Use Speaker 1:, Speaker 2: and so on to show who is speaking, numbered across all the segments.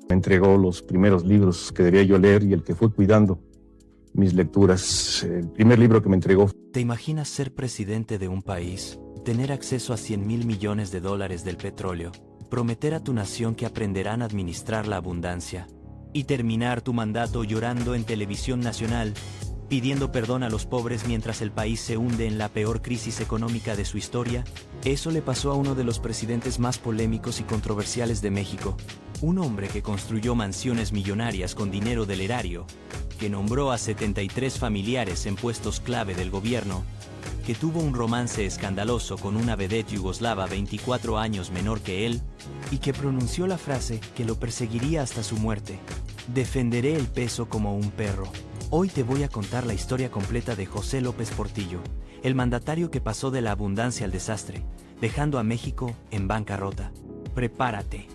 Speaker 1: Me entregó los primeros libros que debía yo leer y el que fue cuidando mis lecturas. El primer libro que me entregó.
Speaker 2: ¿Te imaginas ser presidente de un país, tener acceso a 100.000 millones de dólares del petróleo, prometer a tu nación que aprenderán a administrar la abundancia, y terminar tu mandato llorando en televisión nacional, pidiendo perdón a los pobres mientras el país se hunde en la peor crisis económica de su historia? Eso le pasó a uno de los presidentes más polémicos y controversiales de México, un hombre que construyó mansiones millonarias con dinero del erario, que nombró a 73 familiares en puestos clave del gobierno, que tuvo un romance escandaloso con una vedette yugoslava 24 años menor que él, y que pronunció la frase que lo perseguiría hasta su muerte: defenderé el peso como un perro. Hoy te voy a contar la historia completa de José López Portillo, el mandatario que pasó de la abundancia al desastre, dejando a México en bancarrota. Prepárate,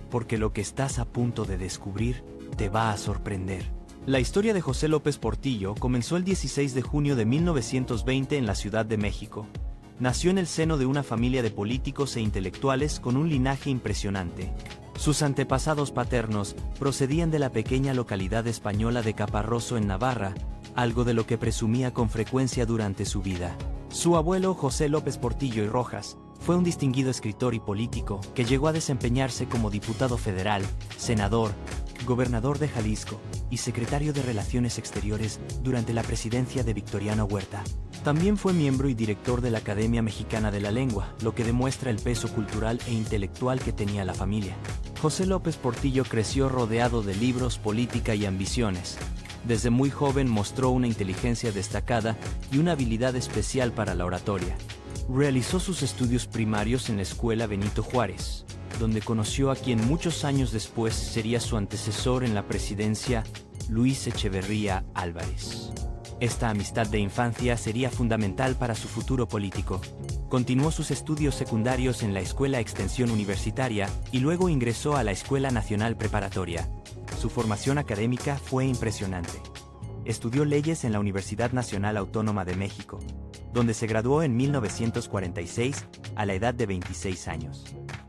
Speaker 2: porque lo que estás a punto de descubrir te va a sorprender. La historia de José López Portillo comenzó el 16 de junio de 1920 en la Ciudad de México. Nació en el seno de una familia de políticos e intelectuales con un linaje impresionante. Sus antepasados paternos procedían de la pequeña localidad española de Caparroso en Navarra, algo de lo que presumía con frecuencia durante su vida. Su abuelo, José López Portillo y Rojas, fue un distinguido escritor y político que llegó a desempeñarse como diputado federal, senador, gobernador de Jalisco y secretario de Relaciones Exteriores durante la presidencia de Victoriano Huerta. También fue miembro y director de la Academia Mexicana de la Lengua, lo que demuestra el peso cultural e intelectual que tenía la familia. José López Portillo creció rodeado de libros, política y ambiciones. Desde muy joven mostró una inteligencia destacada y una habilidad especial para la oratoria. Realizó sus estudios primarios en la Escuela Benito Juárez, donde conoció a quien muchos años después sería su antecesor en la presidencia, Luis Echeverría Álvarez. Esta amistad de infancia sería fundamental para su futuro político. Continuó sus estudios secundarios en la Escuela Extensión Universitaria y luego ingresó a la Escuela Nacional Preparatoria. Su formación académica fue impresionante. Estudió leyes en la Universidad Nacional Autónoma de México, donde se graduó en 1946 a la edad de 26 años.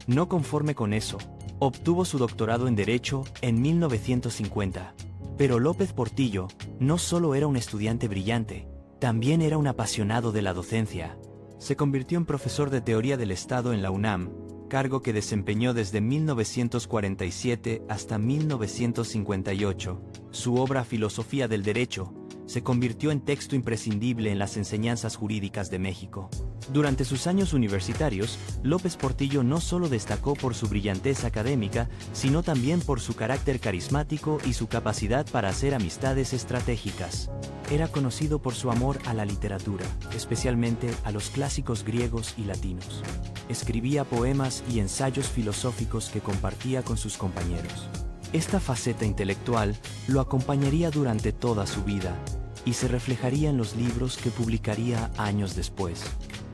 Speaker 2: No conforme con eso, obtuvo su doctorado en Derecho en 1950. Pero López Portillo no solo era un estudiante brillante, también era un apasionado de la docencia. Se convirtió en profesor de Teoría del Estado en la UNAM, cargo que desempeñó desde 1947 hasta 1958. Su obra Filosofía del Derecho se convirtió en texto imprescindible en las enseñanzas jurídicas de México. Durante sus años universitarios, López Portillo no solo destacó por su brillantez académica, sino también por su carácter carismático y su capacidad para hacer amistades estratégicas. Era conocido por su amor a la literatura, especialmente a los clásicos griegos y latinos. Escribía poemas y ensayos filosóficos que compartía con sus compañeros. Esta faceta intelectual lo acompañaría durante toda su vida y se reflejaría en los libros que publicaría años después.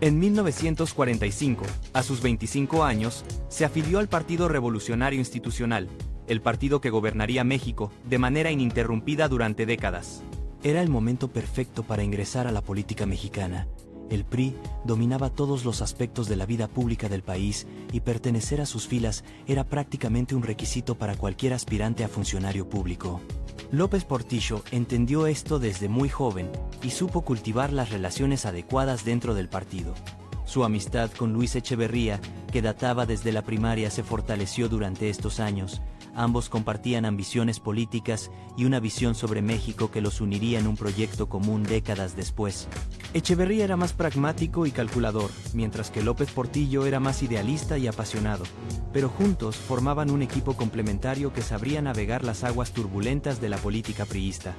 Speaker 2: En 1945, a sus 25 años, se afilió al Partido Revolucionario Institucional, el partido que gobernaría México de manera ininterrumpida durante décadas. Era el momento perfecto para ingresar a la política mexicana. El PRI dominaba todos los aspectos de la vida pública del país y pertenecer a sus filas era prácticamente un requisito para cualquier aspirante a funcionario público. López Portillo entendió esto desde muy joven y supo cultivar las relaciones adecuadas dentro del partido. Su amistad con Luis Echeverría, que databa desde la primaria, se fortaleció durante estos años. Ambos compartían ambiciones políticas y una visión sobre México que los uniría en un proyecto común décadas después. Echeverría era más pragmático y calculador, mientras que López Portillo era más idealista y apasionado, pero juntos formaban un equipo complementario que sabría navegar las aguas turbulentas de la política priista.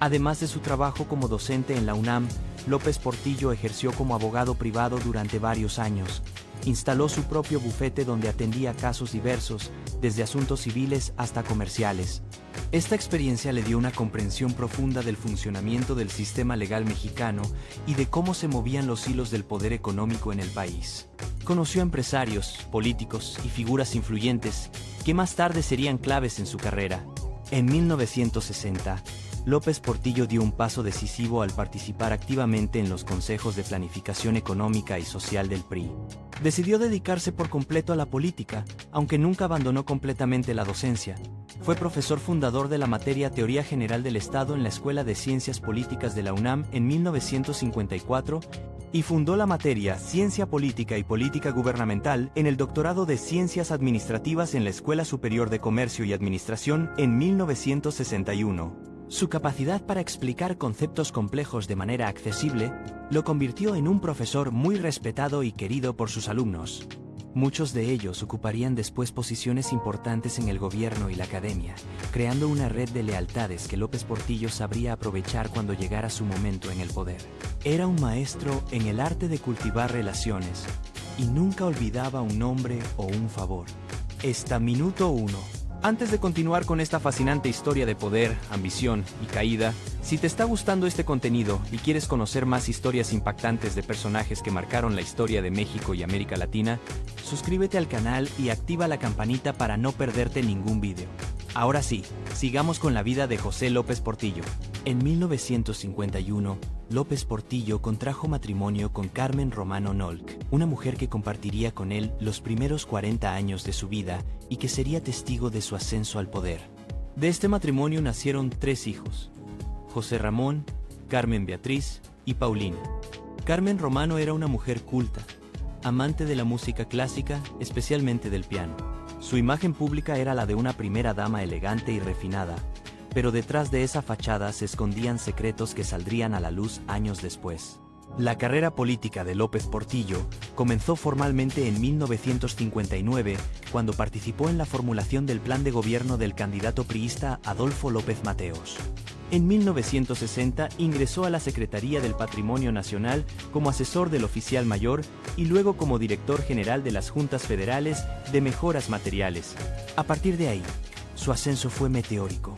Speaker 2: Además de su trabajo como docente en la UNAM, López Portillo ejerció como abogado privado durante varios años. Instaló su propio bufete donde atendía casos diversos, desde asuntos civiles hasta comerciales. Esta experiencia le dio una comprensión profunda del funcionamiento del sistema legal mexicano y de cómo se movían los hilos del poder económico en el país. Conoció a empresarios, políticos y figuras influyentes que más tarde serían claves en su carrera. En 1960, López Portillo dio un paso decisivo al participar activamente en los consejos de planificación económica y social del PRI. Decidió dedicarse por completo a la política, aunque nunca abandonó completamente la docencia. Fue profesor fundador de la materia Teoría General del Estado en la Escuela de Ciencias Políticas de la UNAM en 1954 y fundó la materia Ciencia Política y Política Gubernamental en el doctorado de Ciencias Administrativas en la Escuela Superior de Comercio y Administración en 1961. Su capacidad para explicar conceptos complejos de manera accesible lo convirtió en un profesor muy respetado y querido por sus alumnos. Muchos de ellos ocuparían después posiciones importantes en el gobierno y la academia, creando una red de lealtades que López Portillo sabría aprovechar cuando llegara su momento en el poder. Era un maestro en el arte de cultivar relaciones y nunca olvidaba un nombre o un favor. Minuto 1. Antes de continuar con esta fascinante historia de poder, ambición y caída, si te está gustando este contenido y quieres conocer más historias impactantes de personajes que marcaron la historia de México y América Latina, suscríbete al canal y activa la campanita para no perderte ningún video. Ahora sí, sigamos con la vida de José López Portillo. En 1951, López Portillo contrajo matrimonio con Carmen Romano Nolk, una mujer que compartiría con él los primeros 40 años de su vida y que sería testigo de su ascenso al poder. De este matrimonio nacieron 3 hijos: José Ramón, Carmen Beatriz y Paulina. Carmen Romano era una mujer culta, amante de la música clásica, especialmente del piano. Su imagen pública era la de una primera dama elegante y refinada, pero detrás de esa fachada se escondían secretos que saldrían a la luz años después. La carrera política de López Portillo comenzó formalmente en 1959, cuando participó en la formulación del plan de gobierno del candidato priista Adolfo López Mateos. En 1960 ingresó a la Secretaría del Patrimonio Nacional como asesor del oficial mayor y luego como director general de las Juntas Federales de Mejoras Materiales. A partir de ahí, su ascenso fue meteórico.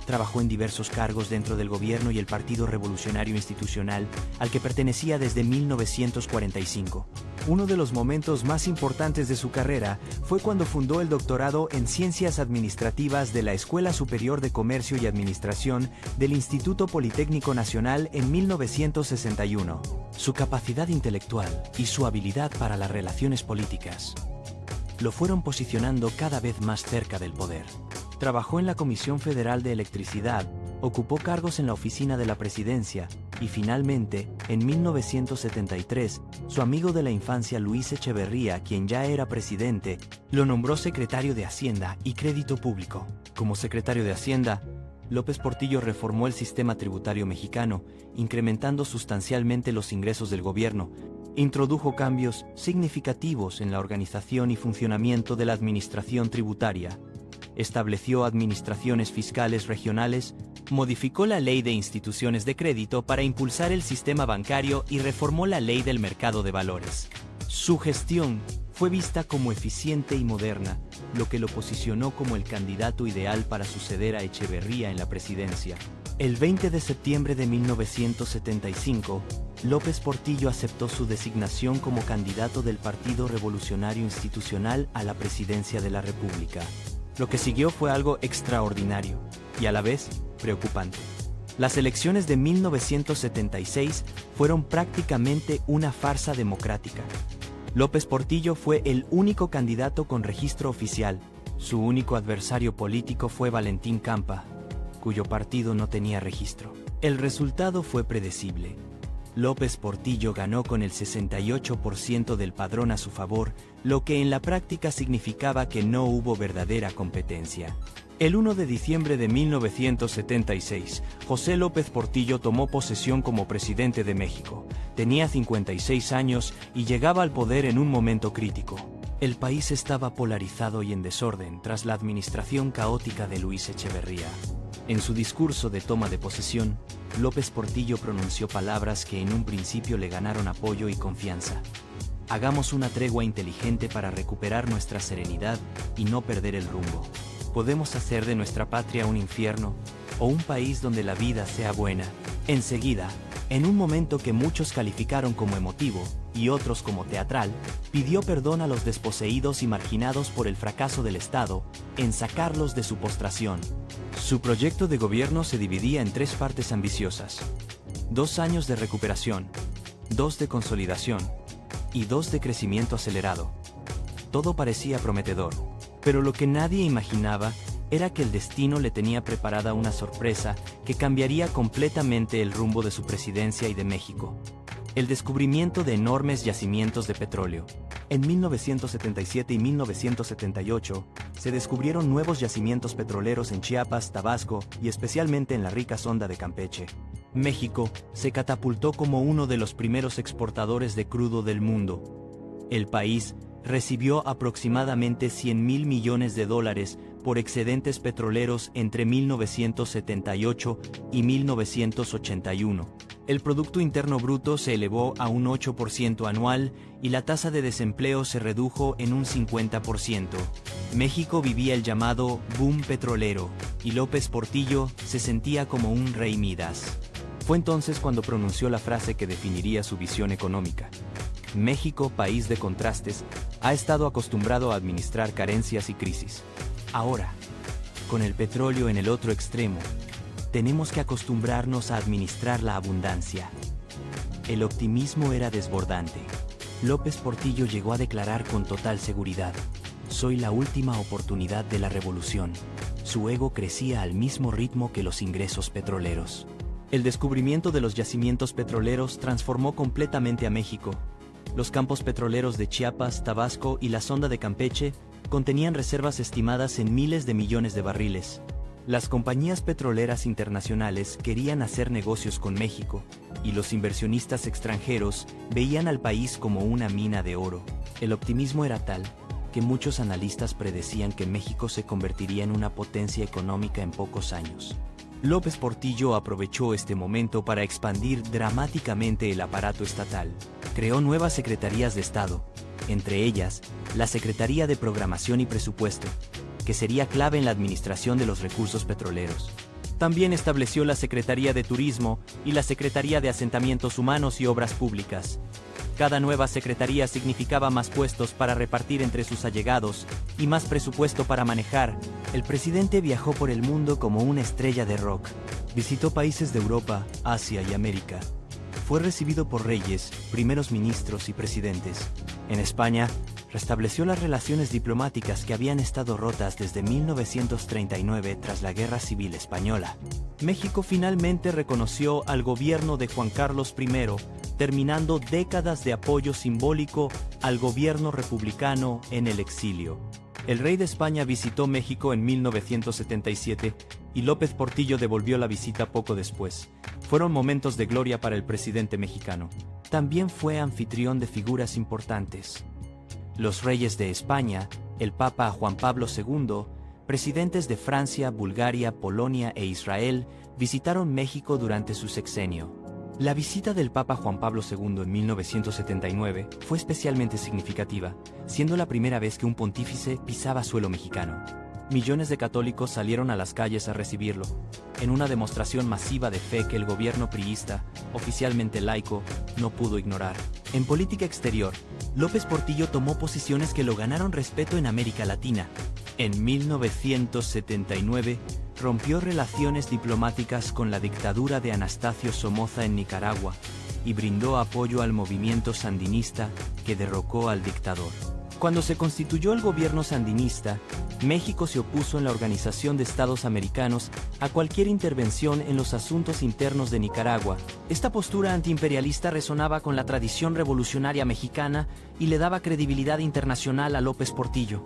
Speaker 2: Trabajó en diversos cargos dentro del gobierno y el Partido Revolucionario Institucional, al que pertenecía desde 1945. Uno de los momentos más importantes de su carrera fue cuando fundó el doctorado en Ciencias Administrativas de la Escuela Superior de Comercio y Administración del Instituto Politécnico Nacional en 1961. Su capacidad intelectual y su habilidad para las relaciones políticas lo fueron posicionando cada vez más cerca del poder. Trabajó en la Comisión Federal de Electricidad, ocupó cargos en la oficina de la presidencia y finalmente, en 1973, su amigo de la infancia Luis Echeverría, quien ya era presidente, lo nombró secretario de Hacienda y Crédito Público. Como secretario de Hacienda, López Portillo reformó el sistema tributario mexicano, incrementando sustancialmente los ingresos del gobierno. Introdujo cambios significativos en la organización y funcionamiento de la administración tributaria. Estableció administraciones fiscales regionales, modificó la ley de instituciones de crédito para impulsar el sistema bancario y reformó la ley del mercado de valores. Su gestión fue vista como eficiente y moderna, lo que lo posicionó como el candidato ideal para suceder a Echeverría en la presidencia. El 20 de septiembre de 1975, López Portillo aceptó su designación como candidato del Partido Revolucionario Institucional a la presidencia de la República. Lo que siguió fue algo extraordinario y a la vez preocupante. Las elecciones de 1976 fueron prácticamente una farsa democrática. López Portillo fue el único candidato con registro oficial. Su único adversario político fue Valentín Campa, cuyo partido no tenía registro. El resultado fue predecible. López Portillo ganó con el 68% del padrón a su favor, lo que en la práctica significaba que no hubo verdadera competencia. El 1 de diciembre de 1976, José López Portillo tomó posesión como presidente de México. Tenía 56 años y llegaba al poder en un momento crítico. El país estaba polarizado y en desorden tras la administración caótica de Luis Echeverría. En su discurso de toma de posesión, López Portillo pronunció palabras que en un principio le ganaron apoyo y confianza. Hagamos una tregua inteligente para recuperar nuestra serenidad y no perder el rumbo. Podemos hacer de nuestra patria un infierno o un país donde la vida sea buena. Enseguida, en un momento que muchos calificaron como emotivo y otros como teatral, pidió perdón a los desposeídos y marginados por el fracaso del Estado en sacarlos de su postración. Su proyecto de gobierno se dividía en 3 partes ambiciosas: 2 años de recuperación, 2 de consolidación y 2 de crecimiento acelerado. Todo parecía prometedor, pero lo que nadie imaginaba era que el destino le tenía preparada una sorpresa que cambiaría completamente el rumbo de su presidencia y de México. El descubrimiento de enormes yacimientos de petróleo. En 1977 y 1978, se descubrieron nuevos yacimientos petroleros en Chiapas, Tabasco y especialmente en la rica sonda de Campeche. México se catapultó como uno de los primeros exportadores de crudo del mundo. El país recibió aproximadamente $100,000 millones por excedentes petroleros entre 1978 y 1981. El Producto Interno Bruto se elevó a un 8% anual y la tasa de desempleo se redujo en un 50%. México vivía el llamado boom petrolero, y López Portillo se sentía como un rey Midas. Fue entonces cuando pronunció la frase que definiría su visión económica. México, país de contrastes, ha estado acostumbrado a administrar carencias y crisis. Ahora, con el petróleo en el otro extremo, tenemos que acostumbrarnos a administrar la abundancia. El optimismo era desbordante. López Portillo llegó a declarar con total seguridad: soy la última oportunidad de la revolución. Su ego crecía al mismo ritmo que los ingresos petroleros. El descubrimiento de los yacimientos petroleros transformó completamente a México. Los campos petroleros de Chiapas, Tabasco y la sonda de Campeche contenían reservas estimadas en miles de millones de barriles. Las compañías petroleras internacionales querían hacer negocios con México, y los inversionistas extranjeros veían al país como una mina de oro. El optimismo era tal que muchos analistas predecían que México se convertiría en una potencia económica en pocos años. López Portillo aprovechó este momento para expandir dramáticamente el aparato estatal. Creó nuevas secretarías de Estado, entre ellas, la Secretaría de Programación y Presupuesto, que sería clave en la administración de los recursos petroleros. También estableció la Secretaría de Turismo y la Secretaría de Asentamientos Humanos y Obras Públicas. Cada nueva secretaría significaba más puestos para repartir entre sus allegados y más presupuesto para manejar. El presidente viajó por el mundo como una estrella de rock. Visitó países de Europa, Asia y América. Fue recibido por reyes, primeros ministros y presidentes. En España, restableció las relaciones diplomáticas que habían estado rotas desde 1939 tras la Guerra Civil Española. México finalmente reconoció al gobierno de Juan Carlos I, terminando décadas de apoyo simbólico al gobierno republicano en el exilio. El rey de España visitó México en 1977 y López Portillo devolvió la visita poco después. Fueron momentos de gloria para el presidente mexicano. También fue anfitrión de figuras importantes. Los reyes de España, el Papa Juan Pablo II, presidentes de Francia, Bulgaria, Polonia e Israel visitaron México durante su sexenio. La visita del Papa Juan Pablo II en 1979 fue especialmente significativa, siendo la primera vez que un pontífice pisaba suelo mexicano. Millones de católicos salieron a las calles a recibirlo, en una demostración masiva de fe que el gobierno priista, oficialmente laico, no pudo ignorar. En política exterior, López Portillo tomó posiciones que lo ganaron respeto en América Latina. En 1979, rompió relaciones diplomáticas con la dictadura de Anastasio Somoza en Nicaragua y brindó apoyo al movimiento sandinista que derrocó al dictador. Cuando se constituyó el gobierno sandinista, México se opuso en la Organización de Estados Americanos a cualquier intervención en los asuntos internos de Nicaragua. Esta postura antiimperialista resonaba con la tradición revolucionaria mexicana y le daba credibilidad internacional a López Portillo.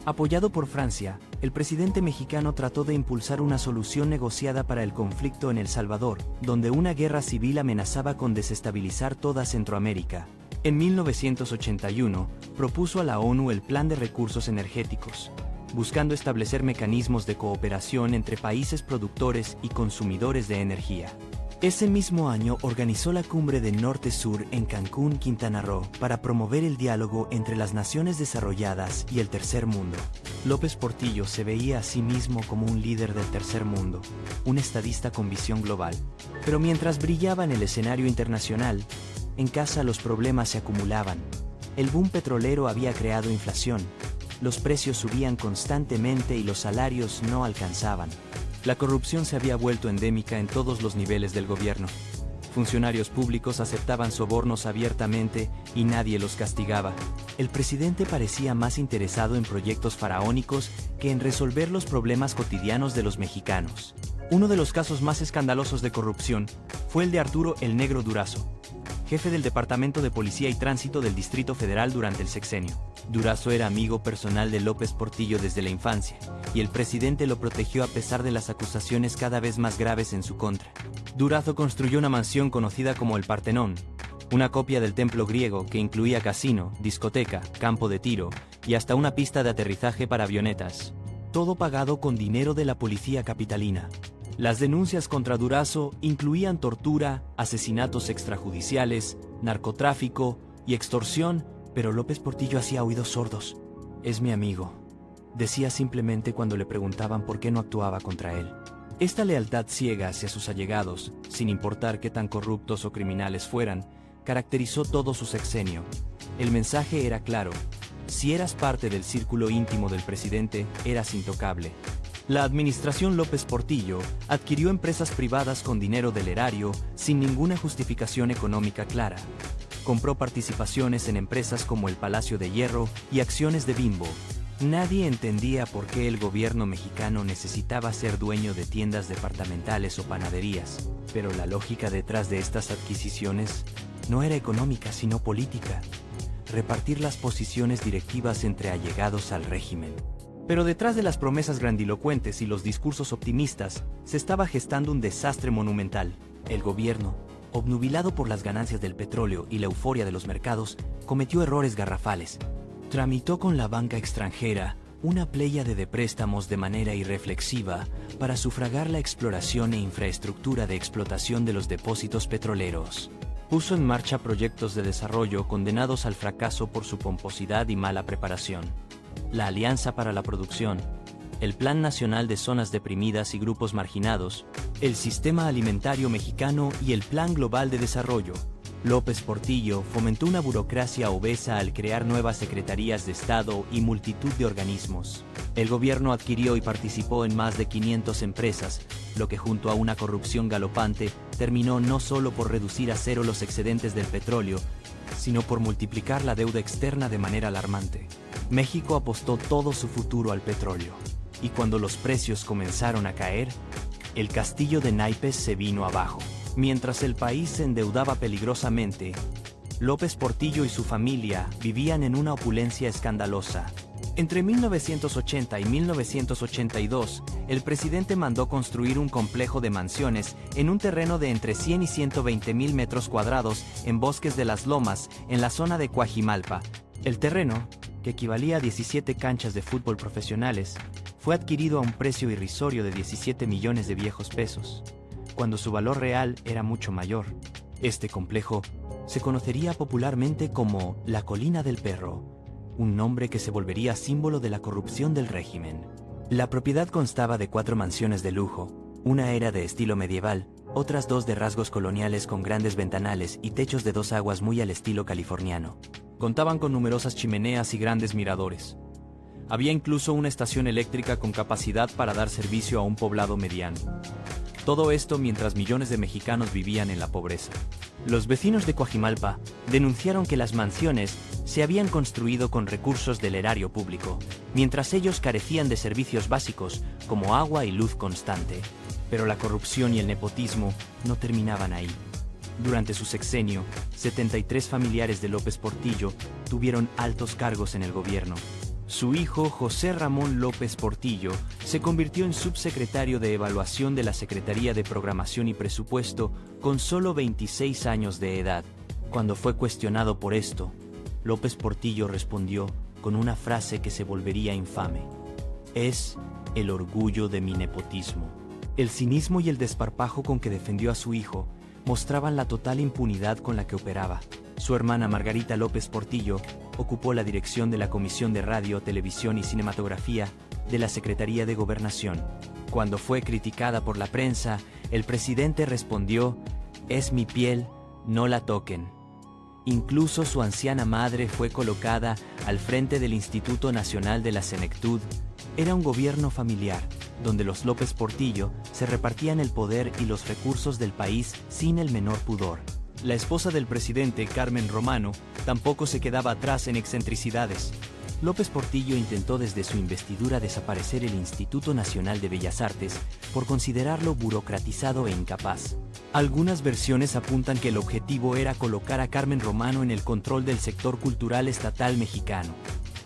Speaker 2: Apoyado por Francia, el presidente mexicano trató de impulsar una solución negociada para el conflicto en El Salvador, donde una guerra civil amenazaba con desestabilizar toda Centroamérica. En 1981, propuso a la ONU el Plan de Recursos Energéticos, buscando establecer mecanismos de cooperación entre países productores y consumidores de energía. Ese mismo año organizó la Cumbre de Norte-Sur en Cancún, Quintana Roo, para promover el diálogo entre las naciones desarrolladas y el tercer mundo. López Portillo se veía a sí mismo como un líder del tercer mundo, un estadista con visión global. Pero mientras brillaba en el escenario internacional, en casa los problemas se acumulaban. El boom petrolero había creado inflación, los precios subían constantemente y los salarios no alcanzaban. La corrupción se había vuelto endémica en todos los niveles del gobierno. Funcionarios públicos aceptaban sobornos abiertamente y nadie los castigaba. El presidente parecía más interesado en proyectos faraónicos que en resolver los problemas cotidianos de los mexicanos. Uno de los casos más escandalosos de corrupción fue el de Arturo "El Negro" Durazo, jefe del Departamento de Policía y Tránsito del Distrito Federal durante el sexenio. Durazo era amigo personal de López Portillo desde la infancia, y el presidente lo protegió a pesar de las acusaciones cada vez más graves en su contra. Durazo construyó una mansión conocida como el Partenón, una copia del templo griego que incluía casino, discoteca, campo de tiro y hasta una pista de aterrizaje para avionetas. Todo pagado con dinero de la policía capitalina. Las denuncias contra Durazo incluían tortura, asesinatos extrajudiciales, narcotráfico y extorsión, pero López Portillo hacía oídos sordos. «Es mi amigo», decía simplemente cuando le preguntaban por qué no actuaba contra él. Esta lealtad ciega hacia sus allegados, sin importar qué tan corruptos o criminales fueran, caracterizó todo su sexenio. El mensaje era claro: si eras parte del círculo íntimo del presidente, eras intocable. La administración López Portillo adquirió empresas privadas con dinero del erario sin ninguna justificación económica clara. Compró participaciones en empresas como el Palacio de Hierro y acciones de Bimbo. Nadie entendía por qué el gobierno mexicano necesitaba ser dueño de tiendas departamentales o panaderías, pero la lógica detrás de estas adquisiciones no era económica sino política: repartir las posiciones directivas entre allegados al régimen. Pero detrás de las promesas grandilocuentes y los discursos optimistas, se estaba gestando un desastre monumental. El gobierno, obnubilado por las ganancias del petróleo y la euforia de los mercados, cometió errores garrafales. Tramitó con la banca extranjera una pléyade de préstamos de manera irreflexiva para sufragar la exploración e infraestructura de explotación de los depósitos petroleros. Puso en marcha proyectos de desarrollo condenados al fracaso por su pomposidad y mala preparación. La Alianza para la Producción, el Plan Nacional de Zonas Deprimidas y Grupos Marginados, el Sistema Alimentario Mexicano y el Plan Global de Desarrollo. López Portillo fomentó una burocracia obesa al crear nuevas secretarías de Estado y multitud de organismos. El gobierno adquirió y participó en más de 500 empresas, lo que junto a una corrupción galopante terminó no solo por reducir a cero los excedentes del petróleo, sino por multiplicar la deuda externa de manera alarmante. México apostó todo su futuro al petróleo, y cuando los precios comenzaron a caer, el castillo de naipes se vino abajo. Mientras el país se endeudaba peligrosamente, López Portillo y su familia vivían en una opulencia escandalosa. Entre 1980 y 1982, el presidente mandó construir un complejo de mansiones en un terreno de entre 100 y 120 mil metros cuadrados en Bosques de las Lomas, en la zona de Coajimalpa. El terreno, que equivalía a 17 canchas de fútbol profesionales, fue adquirido a un precio irrisorio de 17 millones de viejos pesos, cuando su valor real era mucho mayor. Este complejo se conocería popularmente como la Colina del Perro, un nombre que se volvería símbolo de la corrupción del régimen. La propiedad constaba de 4 mansiones de lujo. Una era de estilo medieval, otras 2 de rasgos coloniales con grandes ventanales y techos de 2 aguas muy al estilo californiano. Contaban con numerosas chimeneas y grandes miradores. Había incluso una estación eléctrica con capacidad para dar servicio a un poblado mediano. Todo esto mientras millones de mexicanos vivían en la pobreza. Los vecinos de Coajimalpa denunciaron que las mansiones se habían construido con recursos del erario público, mientras ellos carecían de servicios básicos como agua y luz constante. Pero la corrupción y el nepotismo no terminaban ahí. Durante su sexenio, 73 familiares de López Portillo tuvieron altos cargos en el gobierno. Su hijo, José Ramón López Portillo, se convirtió en subsecretario de Evaluación de la Secretaría de Programación y Presupuesto con solo 26 años de edad. Cuando fue cuestionado por esto, López Portillo respondió con una frase que se volvería infame: «Es el orgullo de mi nepotismo». El cinismo y el desparpajo con que defendió a su hijo mostraban la total impunidad con la que operaba. Su hermana Margarita López Portillo ocupó la dirección de la Comisión de Radio, Televisión y Cinematografía de la Secretaría de Gobernación. Cuando fue criticada por la prensa, el presidente respondió: «Es mi piel, no la toquen». Incluso su anciana madre fue colocada al frente del Instituto Nacional de la Senectud. Era un gobierno familiar, donde los López Portillo se repartían el poder y los recursos del país sin el menor pudor. La esposa del presidente, Carmen Romano, tampoco se quedaba atrás en excentricidades. López Portillo intentó desde su investidura desaparecer el Instituto Nacional de Bellas Artes por considerarlo burocratizado e incapaz. Algunas versiones apuntan que el objetivo era colocar a Carmen Romano en el control del sector cultural estatal mexicano.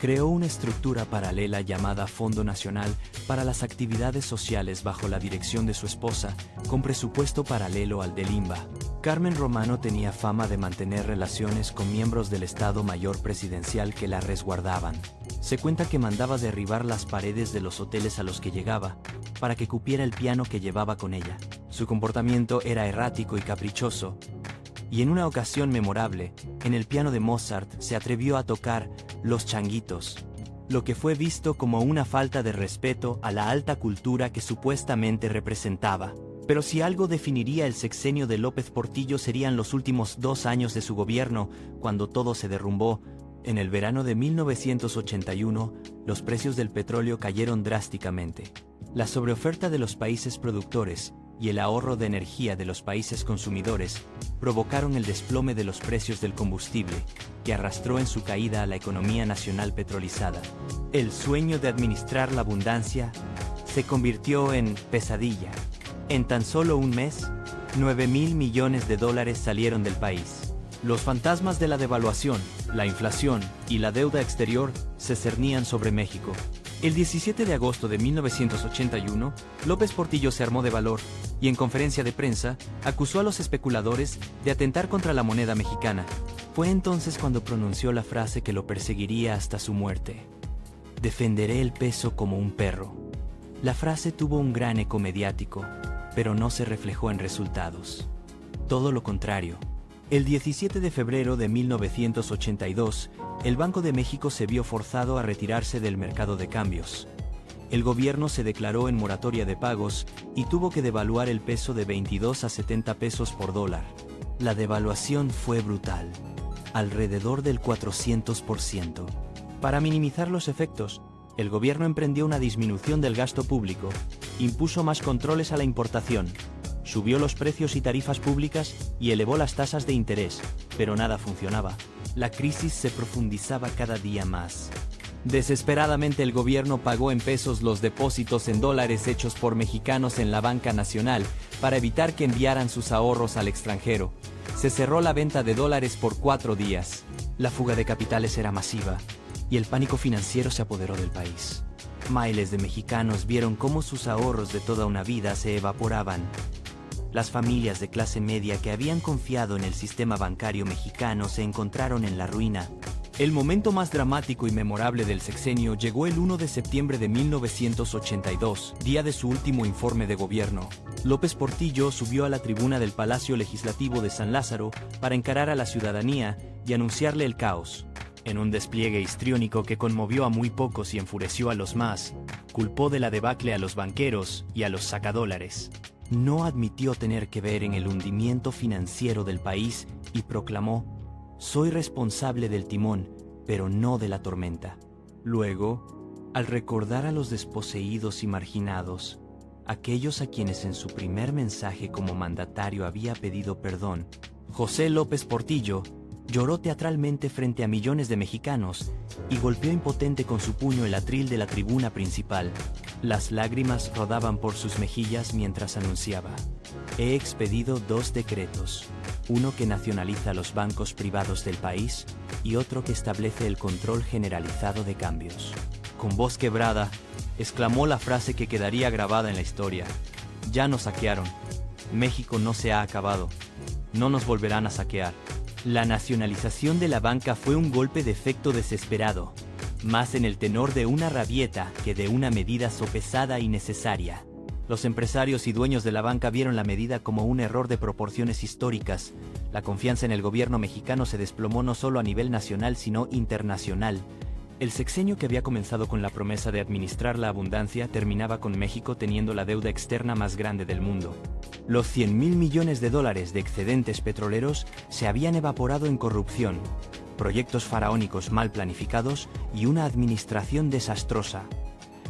Speaker 2: Creó una estructura paralela llamada Fondo Nacional para las Actividades Sociales bajo la dirección de su esposa, con presupuesto paralelo al del INBA. Carmen Romano tenía fama de mantener relaciones con miembros del Estado Mayor Presidencial que la resguardaban. Se cuenta que mandaba derribar las paredes de los hoteles a los que llegaba, para que cupiera el piano que llevaba con ella. Su comportamiento era errático y caprichoso, y en una ocasión memorable, en el piano de Mozart se atrevió a tocar Los Changuitos, lo que fue visto como una falta de respeto a la alta cultura que supuestamente representaba. Pero si algo definiría el sexenio de López Portillo serían los últimos 2 años de su gobierno, cuando todo se derrumbó. En el verano de 1981, los precios del petróleo cayeron drásticamente. La sobreoferta de los países productores y el ahorro de energía de los países consumidores provocaron el desplome de los precios del combustible, que arrastró en su caída a la economía nacional petrolizada. El sueño de administrar la abundancia se convirtió en pesadilla. En tan solo un mes, 9.000 millones de dólares salieron del país. Los fantasmas de la devaluación, la inflación y la deuda exterior se cernían sobre México. El 17 de agosto de 1981, López Portillo se armó de valor y en conferencia de prensa acusó a los especuladores de atentar contra la moneda mexicana. Fue entonces cuando pronunció la frase que lo perseguiría hasta su muerte: "Defenderé el peso como un perro". La frase tuvo un gran eco mediático, pero no se reflejó en resultados. Todo lo contrario. El 17 de febrero de 1982, el Banco de México se vio forzado a retirarse del mercado de cambios. El gobierno se declaró en moratoria de pagos y tuvo que devaluar el peso de 22 a 70 pesos por dólar. La devaluación fue brutal, alrededor del 400%. Para minimizar los efectos, el gobierno emprendió una disminución del gasto público, impuso más controles a la importación, subió los precios y tarifas públicas y elevó las tasas de interés, pero nada funcionaba. La crisis se profundizaba cada día más. Desesperadamente el gobierno pagó en pesos los depósitos en dólares hechos por mexicanos en la banca nacional para evitar que enviaran sus ahorros al extranjero. Se cerró la venta de dólares por 4 días. La fuga de capitales era masiva y el pánico financiero se apoderó del país. Miles de mexicanos vieron cómo sus ahorros de toda una vida se evaporaban. Las familias de clase media que habían confiado en el sistema bancario mexicano se encontraron en la ruina. El momento más dramático y memorable del sexenio llegó el 1 de septiembre de 1982, día de su último informe de gobierno. López Portillo subió a la tribuna del Palacio Legislativo de San Lázaro para encarar a la ciudadanía y anunciarle el caos. En un despliegue histriónico que conmovió a muy pocos y enfureció a los más, culpó de la debacle a los banqueros y a los sacadólares. No admitió tener que ver en el hundimiento financiero del país y proclamó: "Soy responsable del timón, pero no de la tormenta". Luego, al recordar a los desposeídos y marginados, aquellos a quienes en su primer mensaje como mandatario había pedido perdón, José López Portillo lloró teatralmente frente a millones de mexicanos y golpeó impotente con su puño el atril de la tribuna principal. Las lágrimas rodaban por sus mejillas mientras anunciaba: "He expedido 2 decretos, uno que nacionaliza los bancos privados del país y otro que establece el control generalizado de cambios". Con voz quebrada, exclamó la frase que quedaría grabada en la historia: "Ya nos saquearon. México no se ha acabado. No nos volverán a saquear". La nacionalización de la banca fue un golpe de efecto desesperado, más en el tenor de una rabieta que de una medida sopesada y necesaria. Los empresarios y dueños de la banca vieron la medida como un error de proporciones históricas. La confianza en el gobierno mexicano se desplomó no solo a nivel nacional sino internacional. El sexenio, que había comenzado con la promesa de administrar la abundancia, terminaba con México teniendo la deuda externa más grande del mundo. Los 100.000 millones de dólares de excedentes petroleros se habían evaporado en corrupción, proyectos faraónicos mal planificados y una administración desastrosa.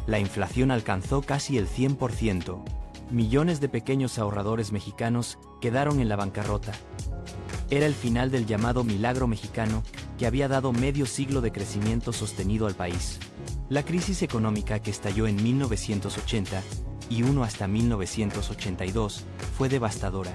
Speaker 2: La inflación alcanzó casi el 100%. Millones de pequeños ahorradores mexicanos quedaron en la bancarrota. Era el final del llamado milagro mexicano, que había dado medio siglo de crecimiento sostenido al país. La crisis económica que estalló en 1980 y hasta 1982 fue devastadora,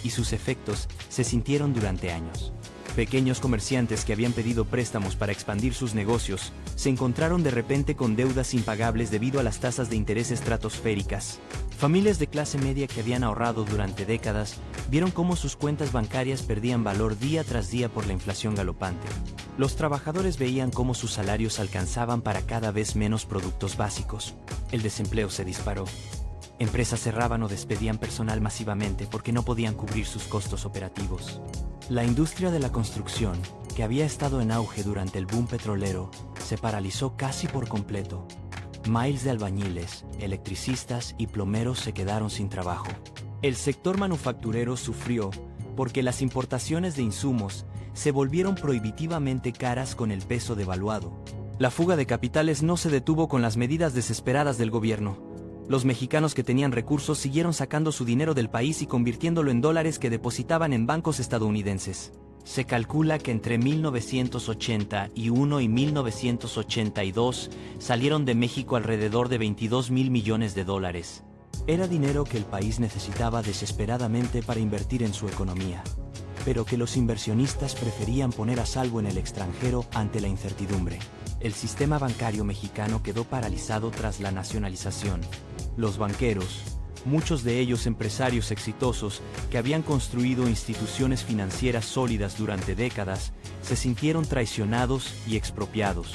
Speaker 2: y sus efectos se sintieron durante años. Pequeños comerciantes que habían pedido préstamos para expandir sus negocios se encontraron de repente con deudas impagables debido a las tasas de interés estratosféricas. Familias de clase media que habían ahorrado durante décadas vieron cómo sus cuentas bancarias perdían valor día tras día por la inflación galopante. Los trabajadores veían cómo sus salarios alcanzaban para cada vez menos productos básicos. El desempleo se disparó. Empresas cerraban o despedían personal masivamente porque no podían cubrir sus costos operativos. La industria de la construcción, que había estado en auge durante el boom petrolero, se paralizó casi por completo. Miles de albañiles, electricistas y plomeros se quedaron sin trabajo. El sector manufacturero sufrió porque las importaciones de insumos se volvieron prohibitivamente caras con el peso devaluado. La fuga de capitales no se detuvo con las medidas desesperadas del gobierno. Los mexicanos que tenían recursos siguieron sacando su dinero del país y convirtiéndolo en dólares que depositaban en bancos estadounidenses. Se calcula que entre 1981 y 1982 salieron de México alrededor de 22,000 millones de dólares. Era dinero que el país necesitaba desesperadamente para invertir en su economía, pero que los inversionistas preferían poner a salvo en el extranjero ante la incertidumbre. El sistema bancario mexicano quedó paralizado tras la nacionalización. Los banqueros, muchos de ellos empresarios exitosos que habían construido instituciones financieras sólidas durante décadas, se sintieron traicionados y expropiados.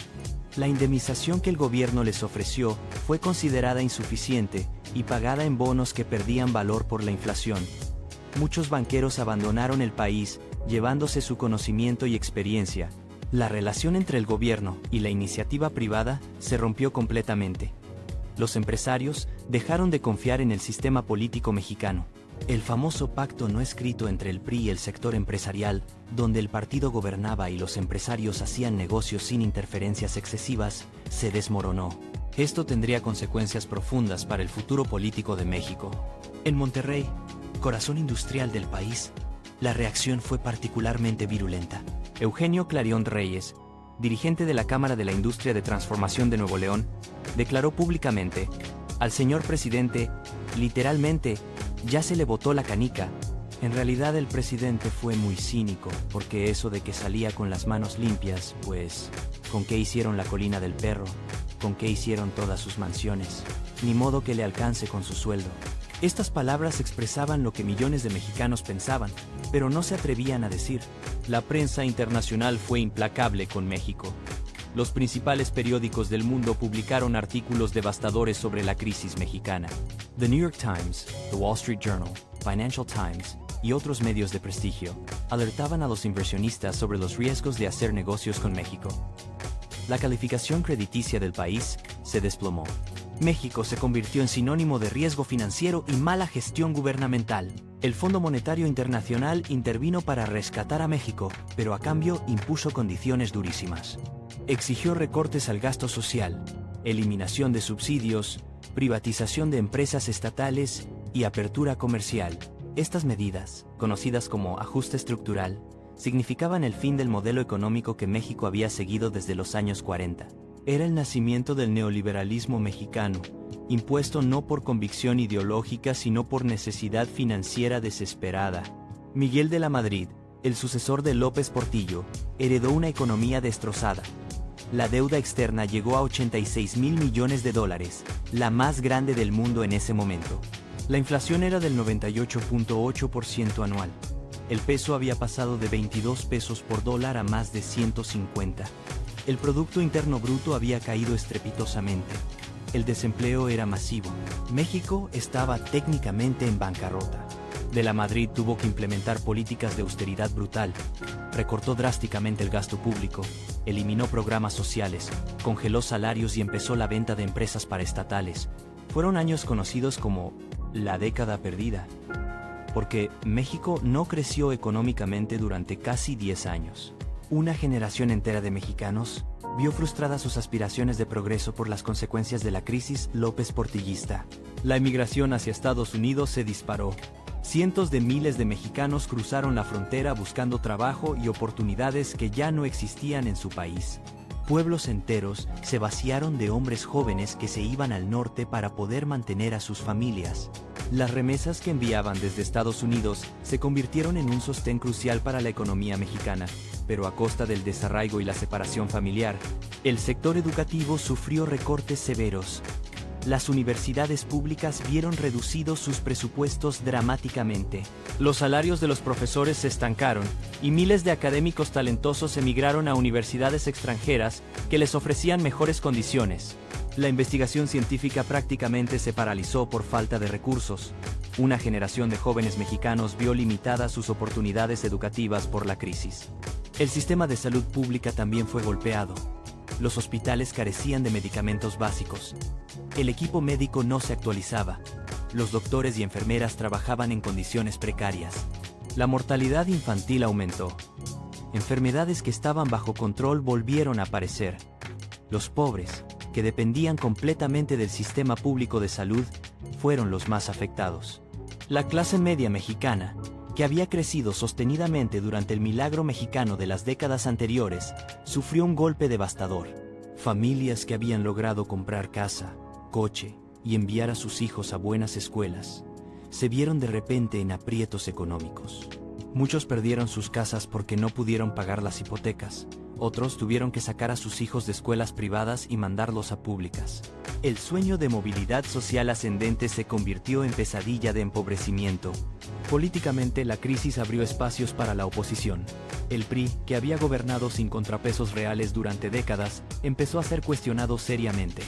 Speaker 2: La indemnización que el gobierno les ofreció fue considerada insuficiente y pagada en bonos que perdían valor por la inflación. Muchos banqueros abandonaron el país, llevándose su conocimiento y experiencia. La relación entre el gobierno y la iniciativa privada se rompió completamente. Los empresarios dejaron de confiar en el sistema político mexicano. El famoso pacto no escrito entre el PRI y el sector empresarial, donde el partido gobernaba y los empresarios hacían negocios sin interferencias excesivas, se desmoronó. Esto tendría consecuencias profundas para el futuro político de México. En Monterrey, corazón industrial del país, la reacción fue particularmente virulenta. Eugenio Clarión Reyes, dirigente de la Cámara de la Industria de Transformación de Nuevo León, declaró públicamente: al señor presidente, literalmente, ya se le botó la canica. En realidad el presidente fue muy cínico, porque eso de que salía con las manos limpias, pues, ¿con qué hicieron la colina del perro? ¿Con qué hicieron todas sus mansiones? Ni modo que le alcance con su sueldo. Estas palabras expresaban lo que millones de mexicanos pensaban, pero no se atrevían a decir. La prensa internacional fue implacable con México. Los principales periódicos del mundo publicaron artículos devastadores sobre la crisis mexicana. The New York Times, The Wall Street Journal, Financial Times y otros medios de prestigio alertaban a los inversionistas sobre los riesgos de hacer negocios con México. La calificación crediticia del país se desplomó. México se convirtió en sinónimo de riesgo financiero y mala gestión gubernamental. El Fondo Monetario Internacional intervino para rescatar a México, pero a cambio impuso condiciones durísimas. Exigió recortes al gasto social, eliminación de subsidios, privatización de empresas estatales y apertura comercial. Estas medidas, conocidas como ajuste estructural, significaban el fin del modelo económico que México había seguido desde los años 40. Era el nacimiento del neoliberalismo mexicano, impuesto no por convicción ideológica sino por necesidad financiera desesperada. Miguel de la Madrid, el sucesor de López Portillo, heredó una economía destrozada. La deuda externa llegó a 86,000 millones de dólares, la más grande del mundo en ese momento. La inflación era del 98.8% anual. El peso había pasado de 22 pesos por dólar a más de 150. El Producto Interno Bruto había caído estrepitosamente. El desempleo era masivo. México estaba técnicamente en bancarrota. De la Madrid tuvo que implementar políticas de austeridad brutal. Recortó drásticamente el gasto público, eliminó programas sociales, congeló salarios y empezó la venta de empresas paraestatales. Fueron años conocidos como la década perdida, porque México no creció económicamente durante casi 10 años. Una generación entera de mexicanos vio frustradas sus aspiraciones de progreso por las consecuencias de la crisis López Portillista. La emigración hacia Estados Unidos se disparó. Cientos de miles de mexicanos cruzaron la frontera buscando trabajo y oportunidades que ya no existían en su país. Pueblos enteros se vaciaron de hombres jóvenes que se iban al norte para poder mantener a sus familias. Las remesas que enviaban desde Estados Unidos se convirtieron en un sostén crucial para la economía mexicana, pero a costa del desarraigo y la separación familiar. El sector educativo sufrió recortes severos. Las universidades públicas vieron reducidos sus presupuestos dramáticamente. Los salarios de los profesores se estancaron y miles de académicos talentosos emigraron a universidades extranjeras que les ofrecían mejores condiciones. La investigación científica prácticamente se paralizó por falta de recursos. Una generación de jóvenes mexicanos vio limitadas sus oportunidades educativas por la crisis. El sistema de salud pública también fue golpeado. Los hospitales carecían de medicamentos básicos. El equipo médico no se actualizaba. Los doctores y enfermeras trabajaban en condiciones precarias. La mortalidad infantil aumentó. Enfermedades que estaban bajo control volvieron a aparecer. Los pobres, que dependían completamente del sistema público de salud, fueron los más afectados. La clase media mexicana, que había crecido sostenidamente durante el milagro mexicano de las décadas anteriores, sufrió un golpe devastador. Familias que habían logrado comprar casa, coche y enviar a sus hijos a buenas escuelas, se vieron de repente en aprietos económicos. Muchos perdieron sus casas porque no pudieron pagar las hipotecas. Otros tuvieron que sacar a sus hijos de escuelas privadas y mandarlos a públicas. El sueño de movilidad social ascendente se convirtió en pesadilla de empobrecimiento. Políticamente, la crisis abrió espacios para la oposición. El PRI, que había gobernado sin contrapesos reales durante décadas, empezó a ser cuestionado seriamente.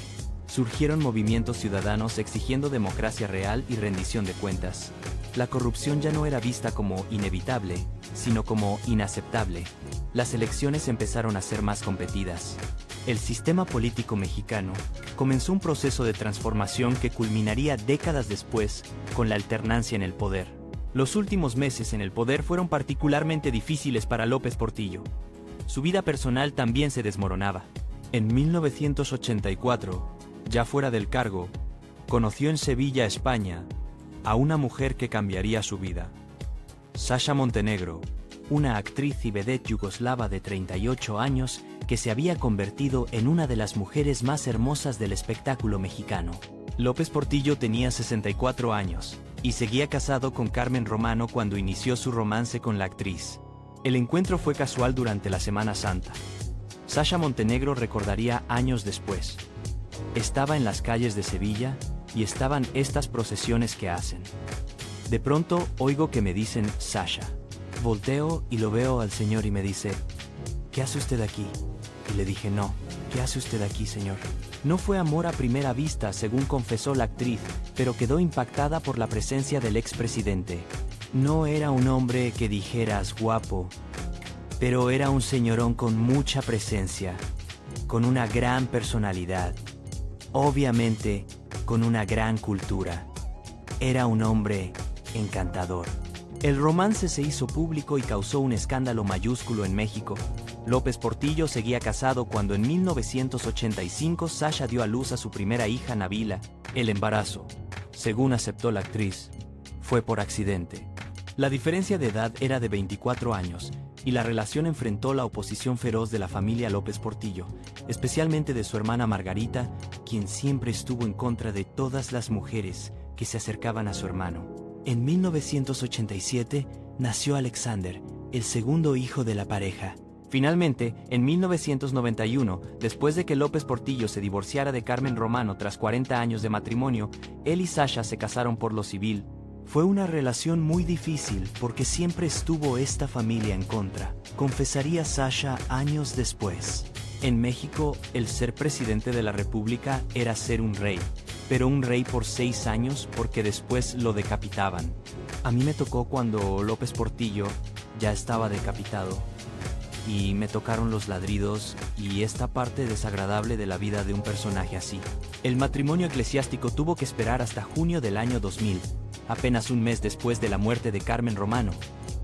Speaker 2: Surgieron movimientos ciudadanos exigiendo democracia real y rendición de cuentas. La corrupción ya no era vista como inevitable, sino como inaceptable. Las elecciones empezaron a ser más competidas. El sistema político mexicano comenzó un proceso de transformación que culminaría décadas después con la alternancia en el poder. Los últimos meses en el poder fueron particularmente difíciles para López Portillo. Su vida personal también se desmoronaba. En 1984, ya fuera del cargo, conoció en Sevilla, España, a una mujer que cambiaría su vida. Sasha Montenegro, una actriz y vedette yugoslava de 38 años que se había convertido en una de las mujeres más hermosas del espectáculo mexicano. López Portillo tenía 64 años y seguía casado con Carmen Romano cuando inició su romance con la actriz. El encuentro fue casual durante la Semana Santa. Sasha Montenegro recordaría años después. Estaba en las calles de Sevilla y estaban estas procesiones que hacen. De pronto oigo que me dicen Sasha. Volteo y lo veo al señor y me dice, ¿qué hace usted aquí? Y le dije, no, ¿qué hace usted aquí, señor? No fue amor a primera vista, según confesó la actriz, pero quedó impactada por la presencia del expresidente. No era un hombre que dijeras guapo, pero era un señorón con mucha presencia, con una gran personalidad, obviamente con una gran cultura. Era un hombre encantador. El romance se hizo público y causó un escándalo mayúsculo en México. López Portillo seguía casado cuando en 1985 Sasha dio a luz a su primera hija, Nabila. El embarazo, según aceptó la actriz, fue por accidente. La diferencia de edad era de 24 años, y la relación enfrentó la oposición feroz de la familia López Portillo, especialmente de su hermana Margarita, quien siempre estuvo en contra de todas las mujeres que se acercaban a su hermano. En 1987 nació Alexander, el segundo hijo de la pareja. Finalmente, en 1991, después de que López Portillo se divorciara de Carmen Romano tras 40 años de matrimonio, él y Sasha se casaron por lo civil. Fue una relación muy difícil porque siempre estuvo esta familia en contra, confesaría Sasha años después. En México, el ser presidente de la República era ser un rey, pero un rey por 6 años porque después lo decapitaban. A mí me tocó cuando López Portillo ya estaba decapitado y me tocaron los ladridos y esta parte desagradable de la vida de un personaje así. El matrimonio eclesiástico tuvo que esperar hasta junio del año 2000, apenas un mes después de la muerte de Carmen Romano,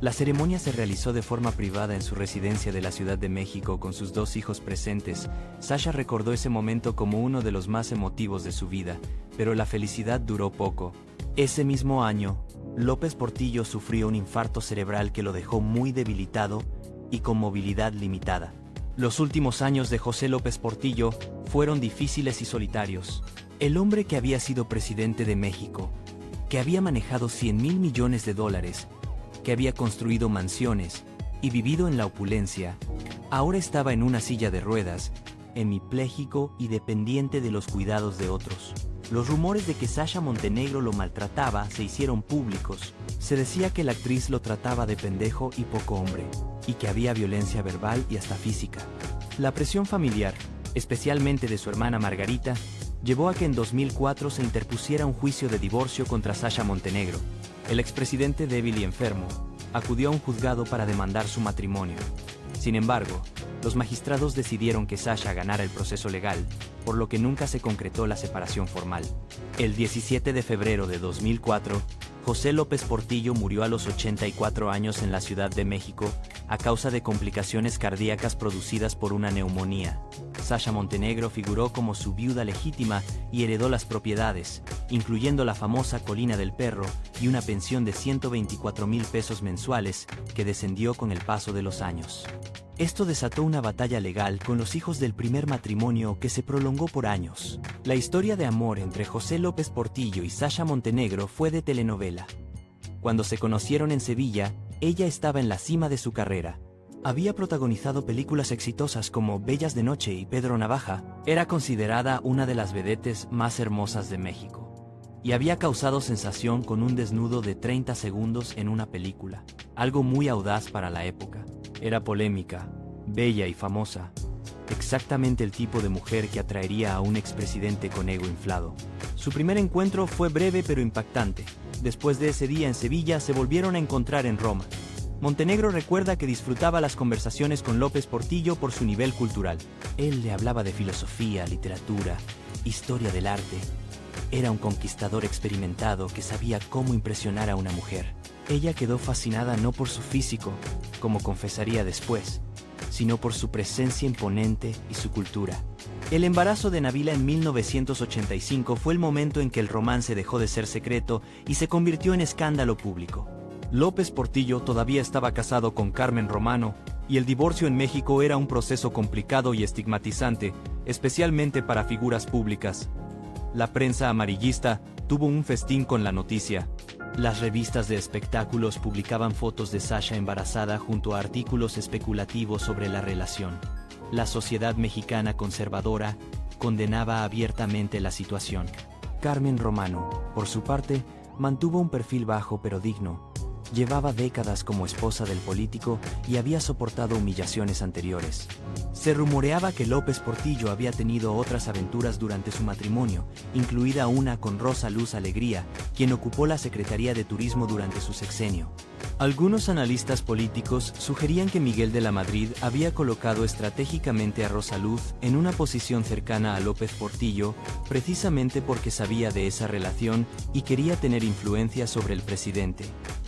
Speaker 2: La ceremonia se realizó de forma privada en su residencia de la Ciudad de México con sus 2 hijos presentes. Sasha recordó ese momento como uno de los más emotivos de su vida, pero la felicidad duró poco. Ese mismo año, López Portillo sufrió un infarto cerebral que lo dejó muy debilitado y con movilidad limitada. Los últimos años de José López Portillo fueron difíciles y solitarios. El hombre que había sido presidente de México, que había manejado $100,000 millones, que había construido mansiones y vivido en la opulencia, ahora estaba en una silla de ruedas, hemipléjico y dependiente de los cuidados de otros. Los rumores de que Sasha Montenegro lo maltrataba se hicieron públicos. Se decía que la actriz lo trataba de pendejo y poco hombre, y que había violencia verbal y hasta física. La presión familiar, especialmente de su hermana Margarita, llevó a que en 2004 se interpusiera un juicio de divorcio contra Sasha Montenegro. El expresidente débil y enfermo acudió a un juzgado para demandar su matrimonio. Sin embargo, los magistrados decidieron que Sasha ganara el proceso legal, por lo que nunca se concretó la separación formal. El 17 de febrero de 2004, José López Portillo murió a los 84 años en la Ciudad de México a causa de complicaciones cardíacas producidas por una neumonía. Sasha Montenegro figuró como su viuda legítima y heredó las propiedades, incluyendo la famosa Colina del Perro y una pensión de 124,000 pesos mensuales que descendió con el paso de los años. Esto desató una batalla legal con los hijos del primer matrimonio que se prolongó por años. La historia de amor entre José López Portillo y Sasha Montenegro fue de telenovela. Cuando se conocieron en Sevilla, ella estaba en la cima de su carrera. Había protagonizado películas exitosas como Bellas de Noche y Pedro Navaja. Era considerada una de las vedettes más hermosas de México. Y había causado sensación con un desnudo de 30 segundos en una película. Algo muy audaz para la época. Era polémica, bella y famosa. Exactamente el tipo de mujer que atraería a un expresidente con ego inflado. Su primer encuentro fue breve pero impactante. Después de ese día en Sevilla se volvieron a encontrar en Roma. Montenegro recuerda que disfrutaba las conversaciones con López Portillo por su nivel cultural. Él le hablaba de filosofía, literatura, historia del arte. Era un conquistador experimentado que sabía cómo impresionar a una mujer. Ella quedó fascinada no por su físico, como confesaría después, sino por su presencia imponente y su cultura. El embarazo de Nabila en 1985 fue el momento en que el romance dejó de ser secreto y se convirtió en escándalo público. López Portillo todavía estaba casado con Carmen Romano, y el divorcio en México era un proceso complicado y estigmatizante, especialmente para figuras públicas. La prensa amarillista tuvo un festín con la noticia. Las revistas de espectáculos publicaban fotos de Sasha embarazada junto a artículos especulativos sobre la relación. La sociedad mexicana conservadora condenaba abiertamente la situación. Carmen Romano, por su parte, mantuvo un perfil bajo pero digno. Llevaba décadas como esposa del político y había soportado humillaciones anteriores. Se rumoreaba que López Portillo había tenido otras aventuras durante su matrimonio, incluida una con Rosa Luz Alegría, quien ocupó la Secretaría de Turismo durante su sexenio. Algunos analistas políticos sugerían que Miguel de la Madrid había colocado estratégicamente a Rosa Luz en una posición cercana a López Portillo, precisamente porque sabía de esa relación y quería tener influencia sobre el presidente.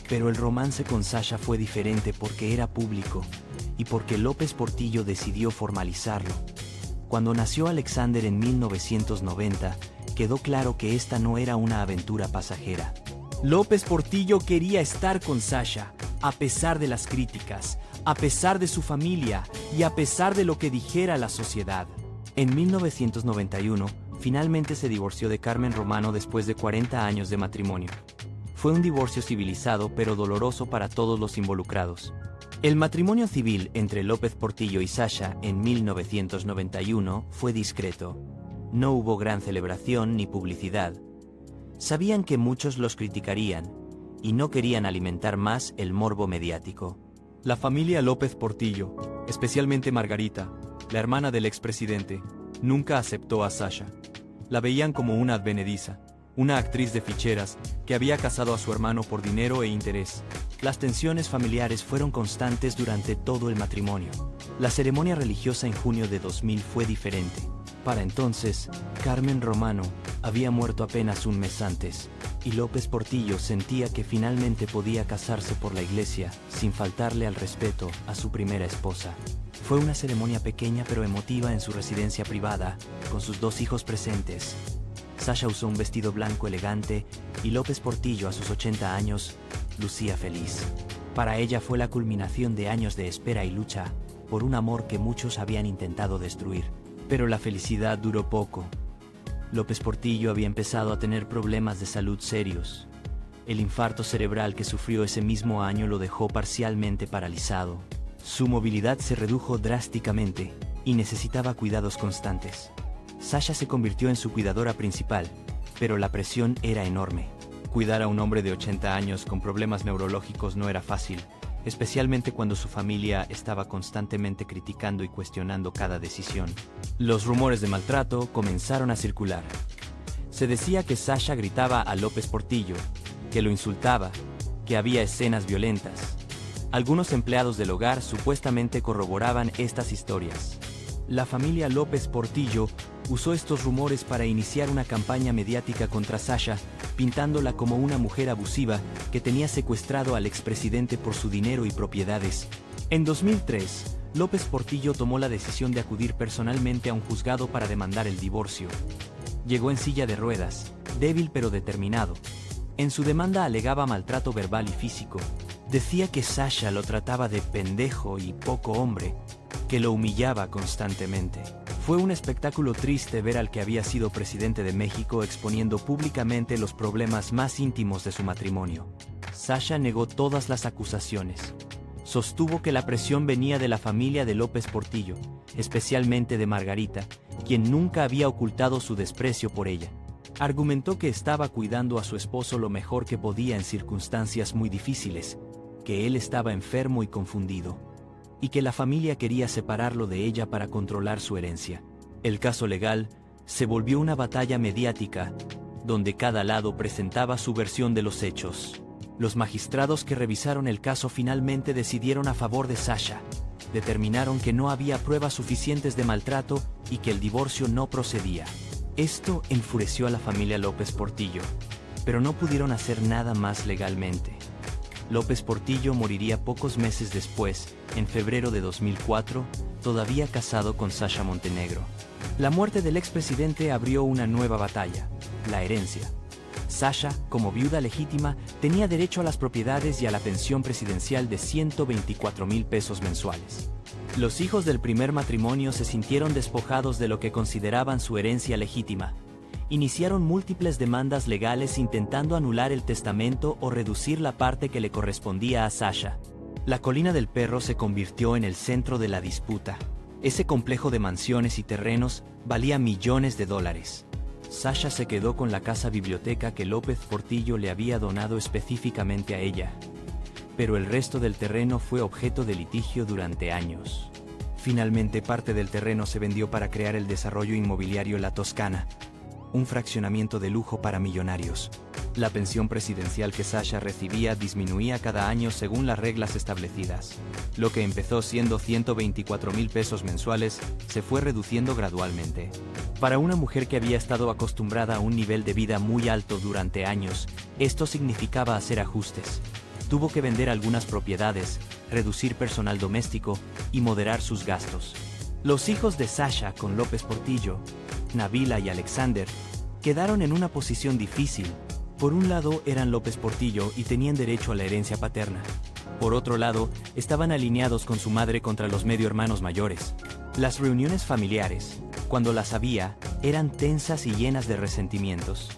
Speaker 2: Pero el romance con Sasha fue diferente porque era público, y porque López Portillo decidió formalizarlo. Cuando nació Alexander en 1990, quedó claro que esta no era una aventura pasajera. López Portillo quería estar con Sasha, a pesar de las críticas, a pesar de su familia y a pesar de lo que dijera la sociedad. En 1991, finalmente se divorció de Carmen Romano después de 40 años de matrimonio. Fue un divorcio civilizado pero doloroso para todos los involucrados. El matrimonio civil entre López Portillo y Sasha en 1991 fue discreto. No hubo gran celebración ni publicidad. Sabían que muchos los criticarían y no querían alimentar más el morbo mediático. La familia López Portillo, especialmente Margarita, la hermana del expresidente, nunca aceptó a Sasha. La veían como una advenediza, una actriz de ficheras que había casado a su hermano por dinero e interés. Las tensiones familiares fueron constantes durante todo el matrimonio. La ceremonia religiosa en junio de 2000 fue diferente. Para entonces, Carmen Romano había muerto apenas un mes antes. y López Portillo sentía que finalmente podía casarse por la iglesia, sin faltarle al respeto a su primera esposa. Fue una ceremonia pequeña pero emotiva en su residencia privada, con sus 2 hijos presentes. Sasha usó un vestido blanco elegante y López Portillo, a sus 80 años, lucía feliz. Para ella fue la culminación de años de espera y lucha por un amor que muchos habían intentado destruir. Pero la felicidad duró poco. López Portillo había empezado a tener problemas de salud serios. El infarto cerebral que sufrió ese mismo año lo dejó parcialmente paralizado. Su movilidad se redujo drásticamente y necesitaba cuidados constantes. Sasha se convirtió en su cuidadora principal, pero la presión era enorme. Cuidar a un hombre de 80 años con problemas neurológicos no era fácil, especialmente cuando su familia estaba constantemente criticando y cuestionando cada decisión. Los rumores de maltrato comenzaron a circular. Se decía que Sasha gritaba a López Portillo, que lo insultaba, que había escenas violentas. Algunos empleados del hogar supuestamente corroboraban estas historias. La familia López Portillo usó estos rumores para iniciar una campaña mediática contra Sasha, pintándola como una mujer abusiva que tenía secuestrado al expresidente por su dinero y propiedades. En 2003, López Portillo tomó la decisión de acudir personalmente a un juzgado para demandar el divorcio. Llegó en silla de ruedas, débil pero determinado. En su demanda alegaba maltrato verbal y físico. Decía que Sasha lo trataba de pendejo y poco hombre, que lo humillaba constantemente. Fue un espectáculo triste ver al que había sido presidente de México exponiendo públicamente los problemas más íntimos de su matrimonio. Sasha negó todas las acusaciones. Sostuvo que la presión venía de la familia de López Portillo, especialmente de Margarita, quien nunca había ocultado su desprecio por ella. Argumentó que estaba cuidando a su esposo lo mejor que podía en circunstancias muy difíciles, que él estaba enfermo y confundido, y que la familia quería separarlo de ella para controlar su herencia. El caso legal se volvió una batalla mediática, donde cada lado presentaba su versión de los hechos. Los magistrados que revisaron el caso finalmente decidieron a favor de Sasha. Determinaron que no había pruebas suficientes de maltrato y que el divorcio no procedía. Esto enfureció a la familia López Portillo, pero no pudieron hacer nada más legalmente. López Portillo moriría pocos meses después, en febrero de 2004, todavía casado con Sasha Montenegro. La muerte del expresidente abrió una nueva batalla, la herencia. Sasha, como viuda legítima, tenía derecho a las propiedades y a la pensión presidencial de 124,000 pesos mensuales. Los hijos del primer matrimonio se sintieron despojados de lo que consideraban su herencia legítima. Iniciaron múltiples demandas legales intentando anular el testamento o reducir la parte que le correspondía a Sasha. La Colina del Perro se convirtió en el centro de la disputa. Ese complejo de mansiones y terrenos valía millones de dólares. Sasha se quedó con la casa biblioteca que López Portillo le había donado específicamente a ella. Pero el resto del terreno fue objeto de litigio durante años. Finalmente parte del terreno se vendió para crear el desarrollo inmobiliario La Toscana, un fraccionamiento de lujo para millonarios. La pensión presidencial que Sasha recibía disminuía cada año según las reglas establecidas. Lo que empezó siendo 124,000 pesos mensuales se fue reduciendo gradualmente. Para una mujer que había estado acostumbrada a un nivel de vida muy alto durante años, esto significaba hacer ajustes. Tuvo que vender algunas propiedades, reducir personal doméstico y moderar sus gastos. Los hijos de Sasha con López Portillo, Nabila y Alexander, quedaron en una posición difícil. Por un lado eran López Portillo y tenían derecho a la herencia paterna. Por otro lado, estaban alineados con su madre contra los medio hermanos mayores. Las reuniones familiares, cuando las había, eran tensas y llenas de resentimientos.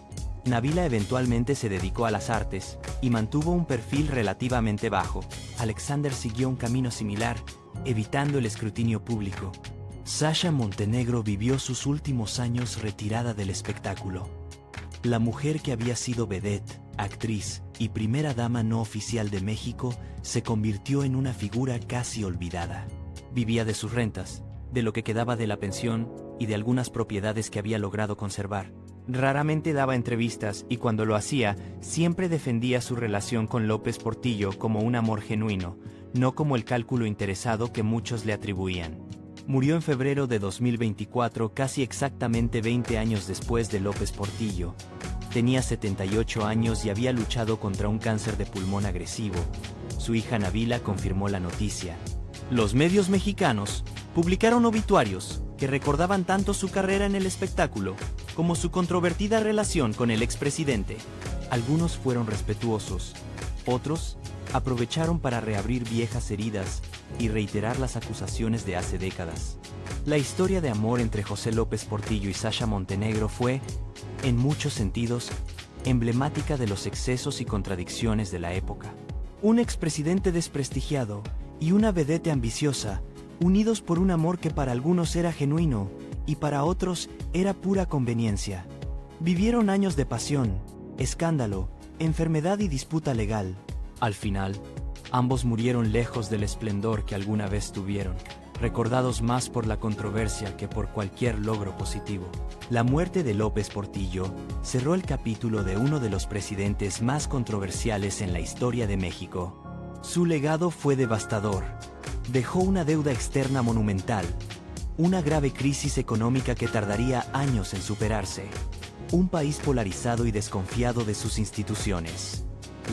Speaker 2: Nabila eventualmente se dedicó a las artes y mantuvo un perfil relativamente bajo. Alexander siguió un camino similar, evitando el escrutinio público. Sasha Montenegro vivió sus últimos años retirada del espectáculo. La mujer que había sido vedette, actriz y primera dama no oficial de México se convirtió en una figura casi olvidada. Vivía de sus rentas, de lo que quedaba de la pensión y de algunas propiedades que había logrado conservar. Raramente daba entrevistas y cuando lo hacía, siempre defendía su relación con López Portillo como un amor genuino, no como el cálculo interesado que muchos le atribuían. Murió en febrero de 2024, casi exactamente 20 años después de López Portillo. Tenía 78 años y había luchado contra un cáncer de pulmón agresivo. Su hija Nabila confirmó la noticia. Los medios mexicanos publicaron obituarios que recordaban tanto su carrera en el espectáculo como su controvertida relación con el expresidente. Algunos fueron respetuosos, otros aprovecharon para reabrir viejas heridas y reiterar las acusaciones de hace décadas. La historia de amor entre José López Portillo y Sasha Montenegro fue, en muchos sentidos, emblemática de los excesos y contradicciones de la época. Un expresidente desprestigiado y una vedette ambiciosa, unidos por un amor que para algunos era genuino y para otros era pura conveniencia. Vivieron años de pasión, escándalo, enfermedad y disputa legal. Al final, ambos murieron lejos del esplendor que alguna vez tuvieron, recordados más por la controversia que por cualquier logro positivo. La muerte de López Portillo cerró el capítulo de uno de los presidentes más controversiales en la historia de México. Su legado fue devastador. Dejó una deuda externa monumental, una grave crisis económica que tardaría años en superarse, un país polarizado y desconfiado de sus instituciones,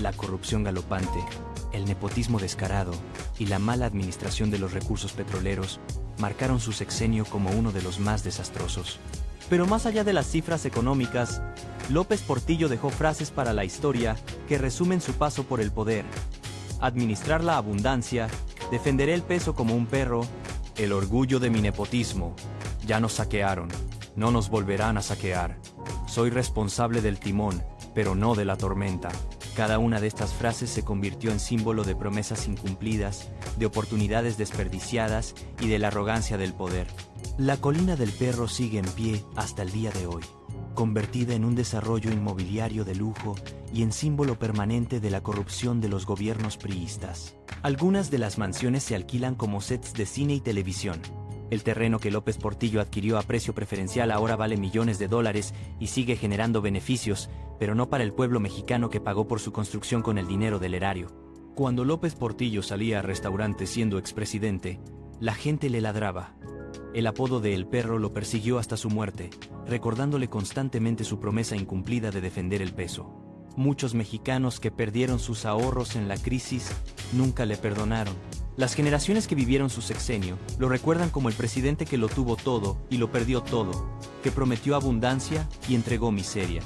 Speaker 2: la corrupción galopante, el nepotismo descarado y la mala administración de los recursos petroleros marcaron su sexenio como uno de los más desastrosos. Pero más allá de las cifras económicas, López Portillo dejó frases para la historia que resumen su paso por el poder. Administrar la abundancia, defenderé el peso como un perro, el orgullo de mi nepotismo. Ya nos saquearon, no nos volverán a saquear. Soy responsable del timón, pero no de la tormenta. Cada una de estas frases se convirtió en símbolo de promesas incumplidas, de oportunidades desperdiciadas y de la arrogancia del poder. La colina del Perro sigue en pie hasta el día de hoy, convertida en un desarrollo inmobiliario de lujo y en símbolo permanente de la corrupción de los gobiernos priistas. Algunas de las mansiones se alquilan como sets de cine y televisión. El terreno que López Portillo adquirió a precio preferencial ahora vale millones de dólares y sigue generando beneficios, pero no para el pueblo mexicano que pagó por su construcción con el dinero del erario. Cuando López Portillo salía a restaurantes siendo expresidente, la gente le ladraba. El apodo de El Perro lo persiguió hasta su muerte, recordándole constantemente su promesa incumplida de defender el peso. Muchos mexicanos que perdieron sus ahorros en la crisis nunca le perdonaron. Las generaciones que vivieron su sexenio lo recuerdan como el presidente que lo tuvo todo y lo perdió todo, que prometió abundancia y entregó miseria.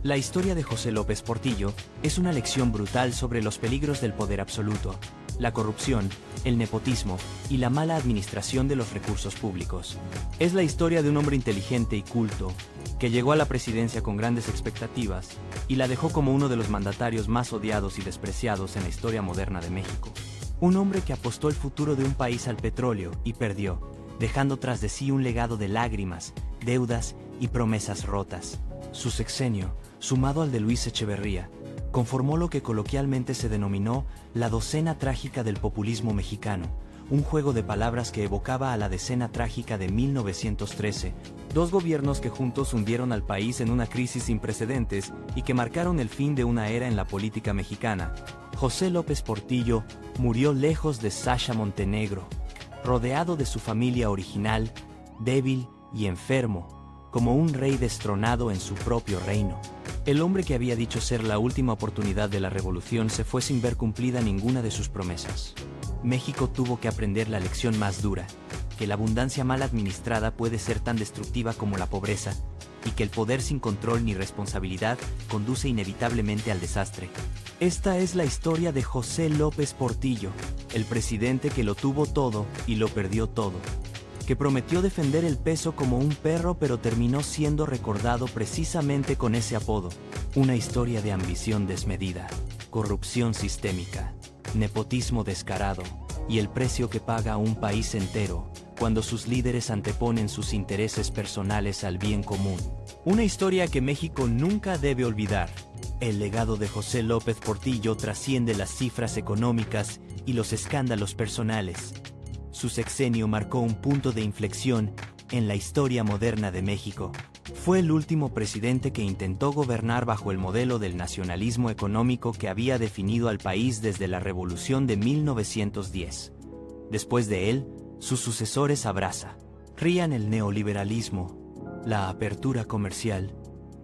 Speaker 2: La historia de José López Portillo es una lección brutal sobre los peligros del poder absoluto, la corrupción, el nepotismo y la mala administración de los recursos públicos. Es la historia de un hombre inteligente y culto, que llegó a la presidencia con grandes expectativas y la dejó como uno de los mandatarios más odiados y despreciados en la historia moderna de México. Un hombre que apostó el futuro de un país al petróleo y perdió, dejando tras de sí un legado de lágrimas, deudas y promesas rotas. Su sexenio, sumado al de Luis Echeverría, conformó lo que coloquialmente se denominó la docena trágica del populismo mexicano, un juego de palabras que evocaba a la decena trágica de 1913, dos gobiernos que juntos hundieron al país en una crisis sin precedentes y que marcaron el fin de una era en la política mexicana. José López Portillo murió lejos de Sasha Montenegro, rodeado de su familia original, débil y enfermo, como un rey destronado en su propio reino. El hombre que había dicho ser la última oportunidad de la revolución se fue sin ver cumplida ninguna de sus promesas. México tuvo que aprender la lección más dura, que la abundancia mal administrada puede ser tan destructiva como la pobreza, y que el poder sin control ni responsabilidad conduce inevitablemente al desastre. Esta es la historia de José López Portillo, el presidente que lo tuvo todo y lo perdió todo, que prometió defender el peso como un perro pero terminó siendo recordado precisamente con ese apodo. Una historia de ambición desmedida, corrupción sistémica, nepotismo descarado y el precio que paga un país entero cuando sus líderes anteponen sus intereses personales al bien común. Una historia que México nunca debe olvidar. El legado de José López Portillo trasciende las cifras económicas y los escándalos personales. Su sexenio marcó un punto de inflexión en la historia moderna de México. Fue el último presidente que intentó gobernar bajo el modelo del nacionalismo económico que había definido al país desde la Revolución de 1910. Después de él, sus sucesores rían el neoliberalismo, la apertura comercial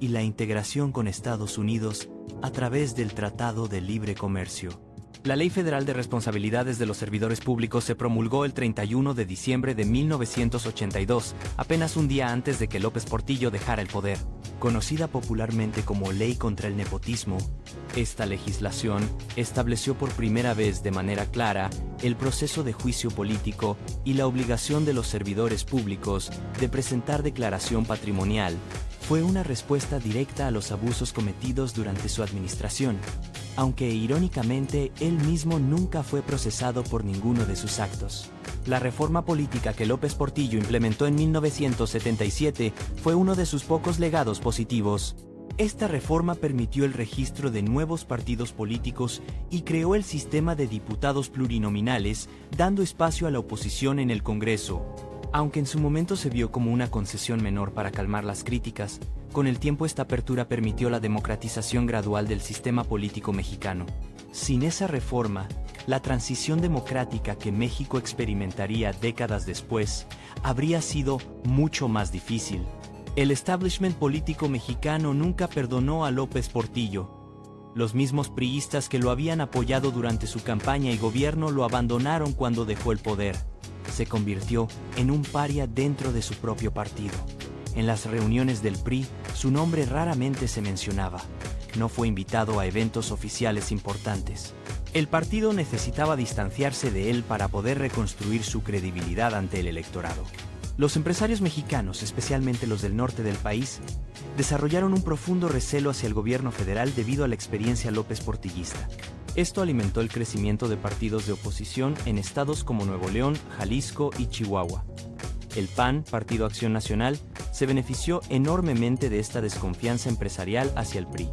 Speaker 2: y la integración con Estados Unidos a través del Tratado de Libre Comercio. La Ley Federal de Responsabilidades de los Servidores Públicos se promulgó el 31 de diciembre de 1982, apenas un día antes de que López Portillo dejara el poder. Conocida popularmente como Ley contra el Nepotismo, esta legislación estableció por primera vez de manera clara el proceso de juicio político y la obligación de los servidores públicos de presentar declaración patrimonial. Fue una respuesta directa a los abusos cometidos durante su administración, aunque irónicamente él mismo nunca fue procesado por ninguno de sus actos. La reforma política que López Portillo implementó en 1977 fue uno de sus pocos legados positivos. Esta reforma permitió el registro de nuevos partidos políticos y creó el sistema de diputados plurinominales, dando espacio a la oposición en el Congreso. Aunque en su momento se vio como una concesión menor para calmar las críticas, con el tiempo esta apertura permitió la democratización gradual del sistema político mexicano. Sin esa reforma, la transición democrática que México experimentaría décadas después habría sido mucho más difícil. El establishment político mexicano nunca perdonó a López Portillo. Los mismos priistas que lo habían apoyado durante su campaña y gobierno lo abandonaron cuando dejó el poder. Se convirtió en un paria dentro de su propio partido. En las reuniones del PRI, su nombre raramente se mencionaba. No fue invitado a eventos oficiales importantes. El partido necesitaba distanciarse de él para poder reconstruir su credibilidad ante el electorado. Los empresarios mexicanos, especialmente los del norte del país, desarrollaron un profundo recelo hacia el gobierno federal debido a la experiencia López Portillista. Esto alimentó el crecimiento de partidos de oposición en estados como Nuevo León, Jalisco y Chihuahua. El PAN, Partido Acción Nacional, se benefició enormemente de esta desconfianza empresarial hacia el PRI.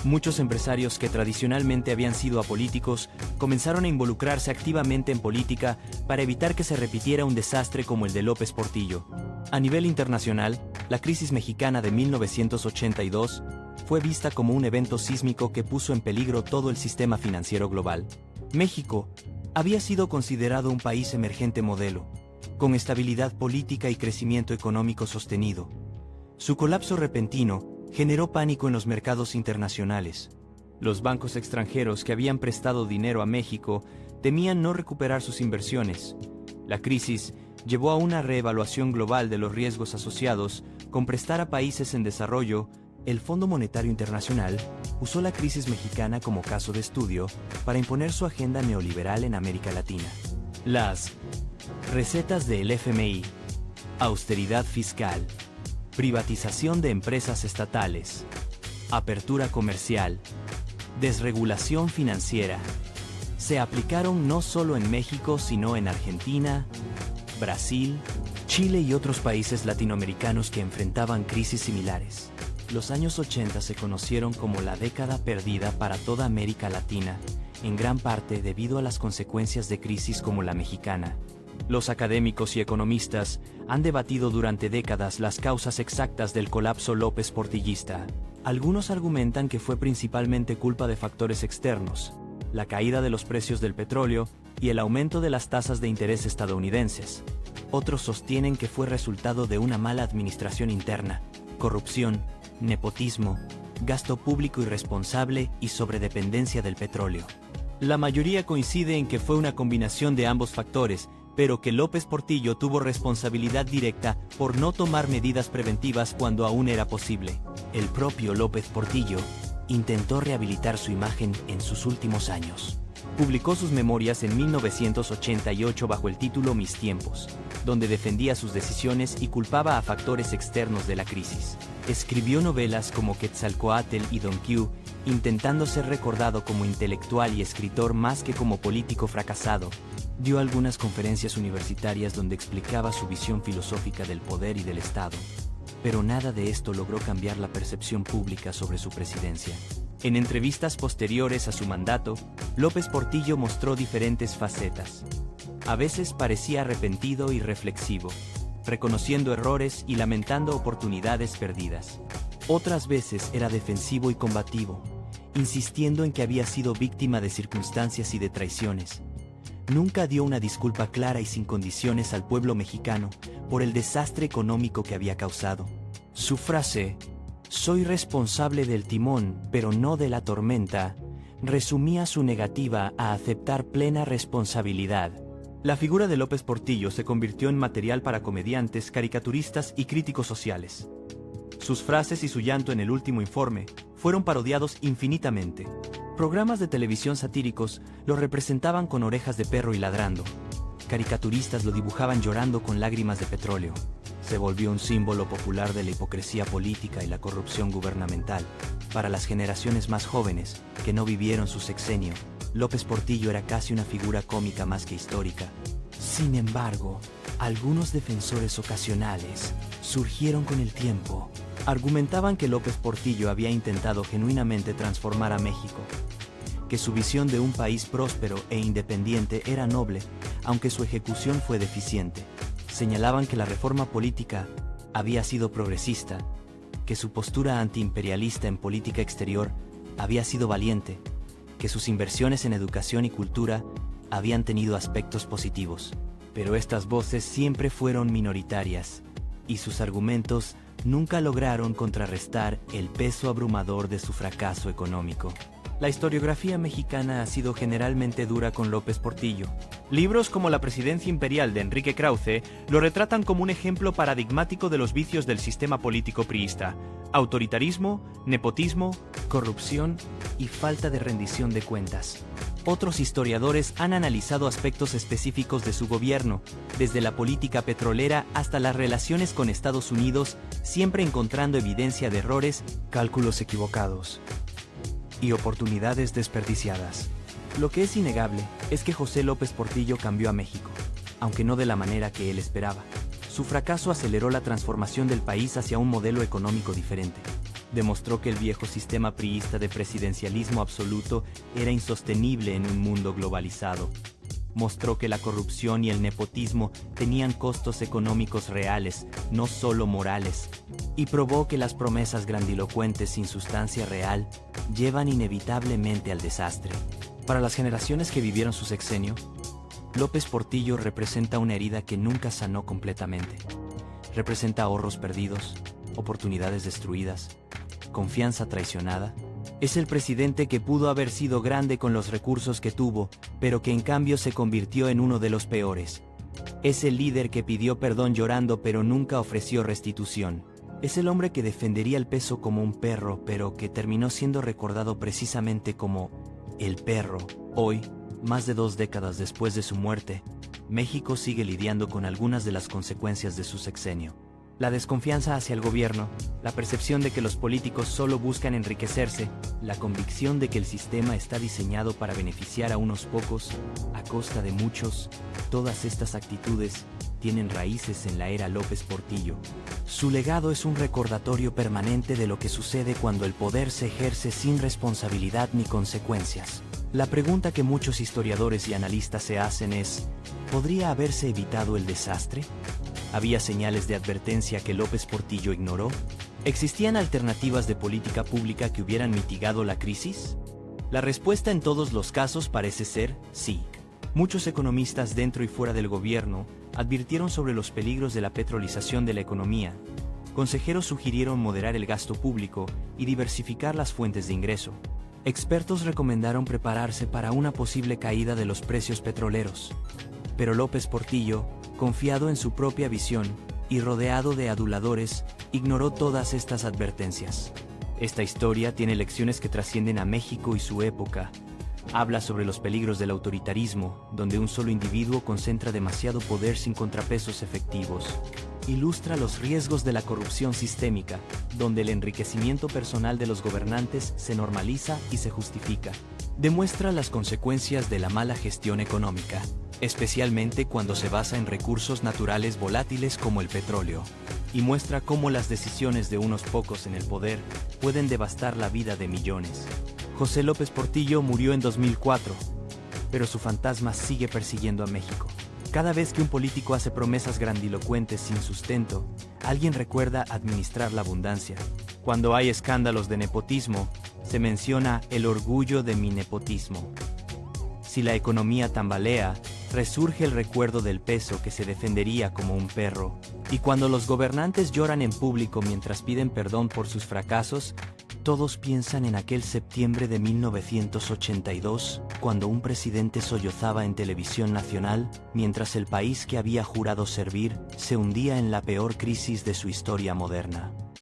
Speaker 2: Muchos empresarios que tradicionalmente habían sido apolíticos comenzaron a involucrarse activamente en política para evitar que se repitiera un desastre como el de López Portillo. A nivel internacional, la crisis mexicana de 1982 fue vista como un evento sísmico que puso en peligro todo el sistema financiero global. México había sido considerado un país emergente modelo, con estabilidad política y crecimiento económico sostenido. Su colapso repentino generó pánico en los mercados internacionales. Los bancos extranjeros que habían prestado dinero a México temían no recuperar sus inversiones. La crisis llevó a una reevaluación global de los riesgos asociados con prestar a países en desarrollo. El Fondo Monetario Internacional usó la crisis mexicana como caso de estudio para imponer su agenda neoliberal en América Latina. Las recetas del FMI: austeridad fiscal, privatización de empresas estatales, apertura comercial, desregulación financiera, se aplicaron no solo en México sino en Argentina, Brasil, Chile y otros países latinoamericanos que enfrentaban crisis similares. Los años 80 se conocieron como la década perdida para toda América Latina, en gran parte debido a las consecuencias de crisis como la mexicana. Los académicos y economistas han debatido durante décadas las causas exactas del colapso López Portillista. Algunos argumentan que fue principalmente culpa de factores externos, la caída de los precios del petróleo y el aumento de las tasas de interés estadounidenses. Otros sostienen que fue resultado de una mala administración interna, corrupción, nepotismo, gasto público irresponsable y sobredependencia del petróleo. La mayoría coincide en que fue una combinación de ambos factores, pero que López Portillo tuvo responsabilidad directa por no tomar medidas preventivas cuando aún era posible. El propio López Portillo intentó rehabilitar su imagen en sus últimos años. Publicó sus memorias en 1988 bajo el título Mis tiempos, donde defendía sus decisiones y culpaba a factores externos de la crisis. Escribió novelas como Quetzalcóatl y Don Q, intentando ser recordado como intelectual y escritor más que como político fracasado. Dio algunas conferencias universitarias donde explicaba su visión filosófica del poder y del Estado. Pero nada de esto logró cambiar la percepción pública sobre su presidencia. En entrevistas posteriores a su mandato, López Portillo mostró diferentes facetas. A veces parecía arrepentido y reflexivo, reconociendo errores y lamentando oportunidades perdidas. Otras veces era defensivo y combativo, insistiendo en que había sido víctima de circunstancias y de traiciones. Nunca dio una disculpa clara y sin condiciones al pueblo mexicano por el desastre económico que había causado. Su frase, soy responsable del timón, pero no de la tormenta, resumía su negativa a aceptar plena responsabilidad. La figura de López Portillo se convirtió en material para comediantes, caricaturistas y críticos sociales. Sus frases y su llanto en el último informe fueron parodiados infinitamente. Programas de televisión satíricos lo representaban con orejas de perro y ladrando. Caricaturistas lo dibujaban llorando con lágrimas de petróleo. Se volvió un símbolo popular de la hipocresía política y la corrupción gubernamental. Para las generaciones más jóvenes, que no vivieron su sexenio, López Portillo era casi una figura cómica más que histórica. Sin embargo, algunos defensores ocasionales surgieron con el tiempo. Argumentaban que López Portillo había intentado genuinamente transformar a México, que su visión de un país próspero e independiente era noble, aunque su ejecución fue deficiente. Señalaban que la reforma política había sido progresista, que su postura antiimperialista en política exterior había sido valiente, que sus inversiones en educación y cultura habían tenido aspectos positivos. Pero estas voces siempre fueron minoritarias, y sus argumentos nunca lograron contrarrestar el peso abrumador de su fracaso económico. La historiografía mexicana ha sido generalmente dura con López Portillo. Libros como La presidencia imperial de Enrique Krause lo retratan como un ejemplo paradigmático de los vicios del sistema político priista: autoritarismo, nepotismo, corrupción y falta de rendición de cuentas. Otros historiadores han analizado aspectos específicos de su gobierno, desde la política petrolera hasta las relaciones con Estados Unidos, siempre encontrando evidencia de errores, cálculos equivocados y oportunidades desperdiciadas. Lo que es innegable es que José López Portillo cambió a México, aunque no de la manera que él esperaba. Su fracaso aceleró la transformación del país hacia un modelo económico diferente. Demostró que el viejo sistema priista de presidencialismo absoluto era insostenible en un mundo globalizado. Mostró que la corrupción y el nepotismo tenían costos económicos reales, no solo morales. Y probó que las promesas grandilocuentes sin sustancia real llevan inevitablemente al desastre. Para las generaciones que vivieron su sexenio, López Portillo representa una herida que nunca sanó completamente. Representa ahorros perdidos, oportunidades destruidas, confianza traicionada. Es el presidente que pudo haber sido grande con los recursos que tuvo, pero que en cambio se convirtió en uno de los peores. Es el líder que pidió perdón llorando pero nunca ofreció restitución. Es el hombre que defendería el peso como un perro, pero que terminó siendo recordado precisamente como el perro. Hoy, más de 2 décadas después de su muerte, México sigue lidiando con algunas de las consecuencias de su sexenio. La desconfianza hacia el gobierno, la percepción de que los políticos solo buscan enriquecerse, la convicción de que el sistema está diseñado para beneficiar a unos pocos, a costa de muchos. Todas estas actitudes tienen raíces en la era López Portillo. Su legado es un recordatorio permanente de lo que sucede cuando el poder se ejerce sin responsabilidad ni consecuencias. La pregunta que muchos historiadores y analistas se hacen es: ¿podría haberse evitado el desastre? ¿Había señales de advertencia que López Portillo ignoró? ¿Existían alternativas de política pública que hubieran mitigado la crisis? La respuesta en todos los casos parece ser sí. Muchos economistas dentro y fuera del gobierno advirtieron sobre los peligros de la petrolización de la economía. Consejeros sugirieron moderar el gasto público y diversificar las fuentes de ingreso. Expertos recomendaron prepararse para una posible caída de los precios petroleros. Pero López Portillo, confiado en su propia visión y rodeado de aduladores, ignoró todas estas advertencias. Esta historia tiene lecciones que trascienden a México y su época. Habla sobre los peligros del autoritarismo, donde un solo individuo concentra demasiado poder sin contrapesos efectivos. Ilustra los riesgos de la corrupción sistémica, donde el enriquecimiento personal de los gobernantes se normaliza y se justifica. Demuestra las consecuencias de la mala gestión económica, especialmente cuando se basa en recursos naturales volátiles como el petróleo, y muestra cómo las decisiones de unos pocos en el poder pueden devastar la vida de millones. José López Portillo murió en 2004, pero su fantasma sigue persiguiendo a México. Cada vez que un político hace promesas grandilocuentes sin sustento, alguien recuerda administrar la abundancia. Cuando hay escándalos de nepotismo, se menciona el orgullo de mi nepotismo. Si la economía tambalea, resurge el recuerdo del peso que se defendería como un perro, y cuando los gobernantes lloran en público mientras piden perdón por sus fracasos, todos piensan en aquel septiembre de 1982, cuando un presidente sollozaba en televisión nacional, mientras el país que había jurado servir se hundía en la peor crisis de su historia moderna.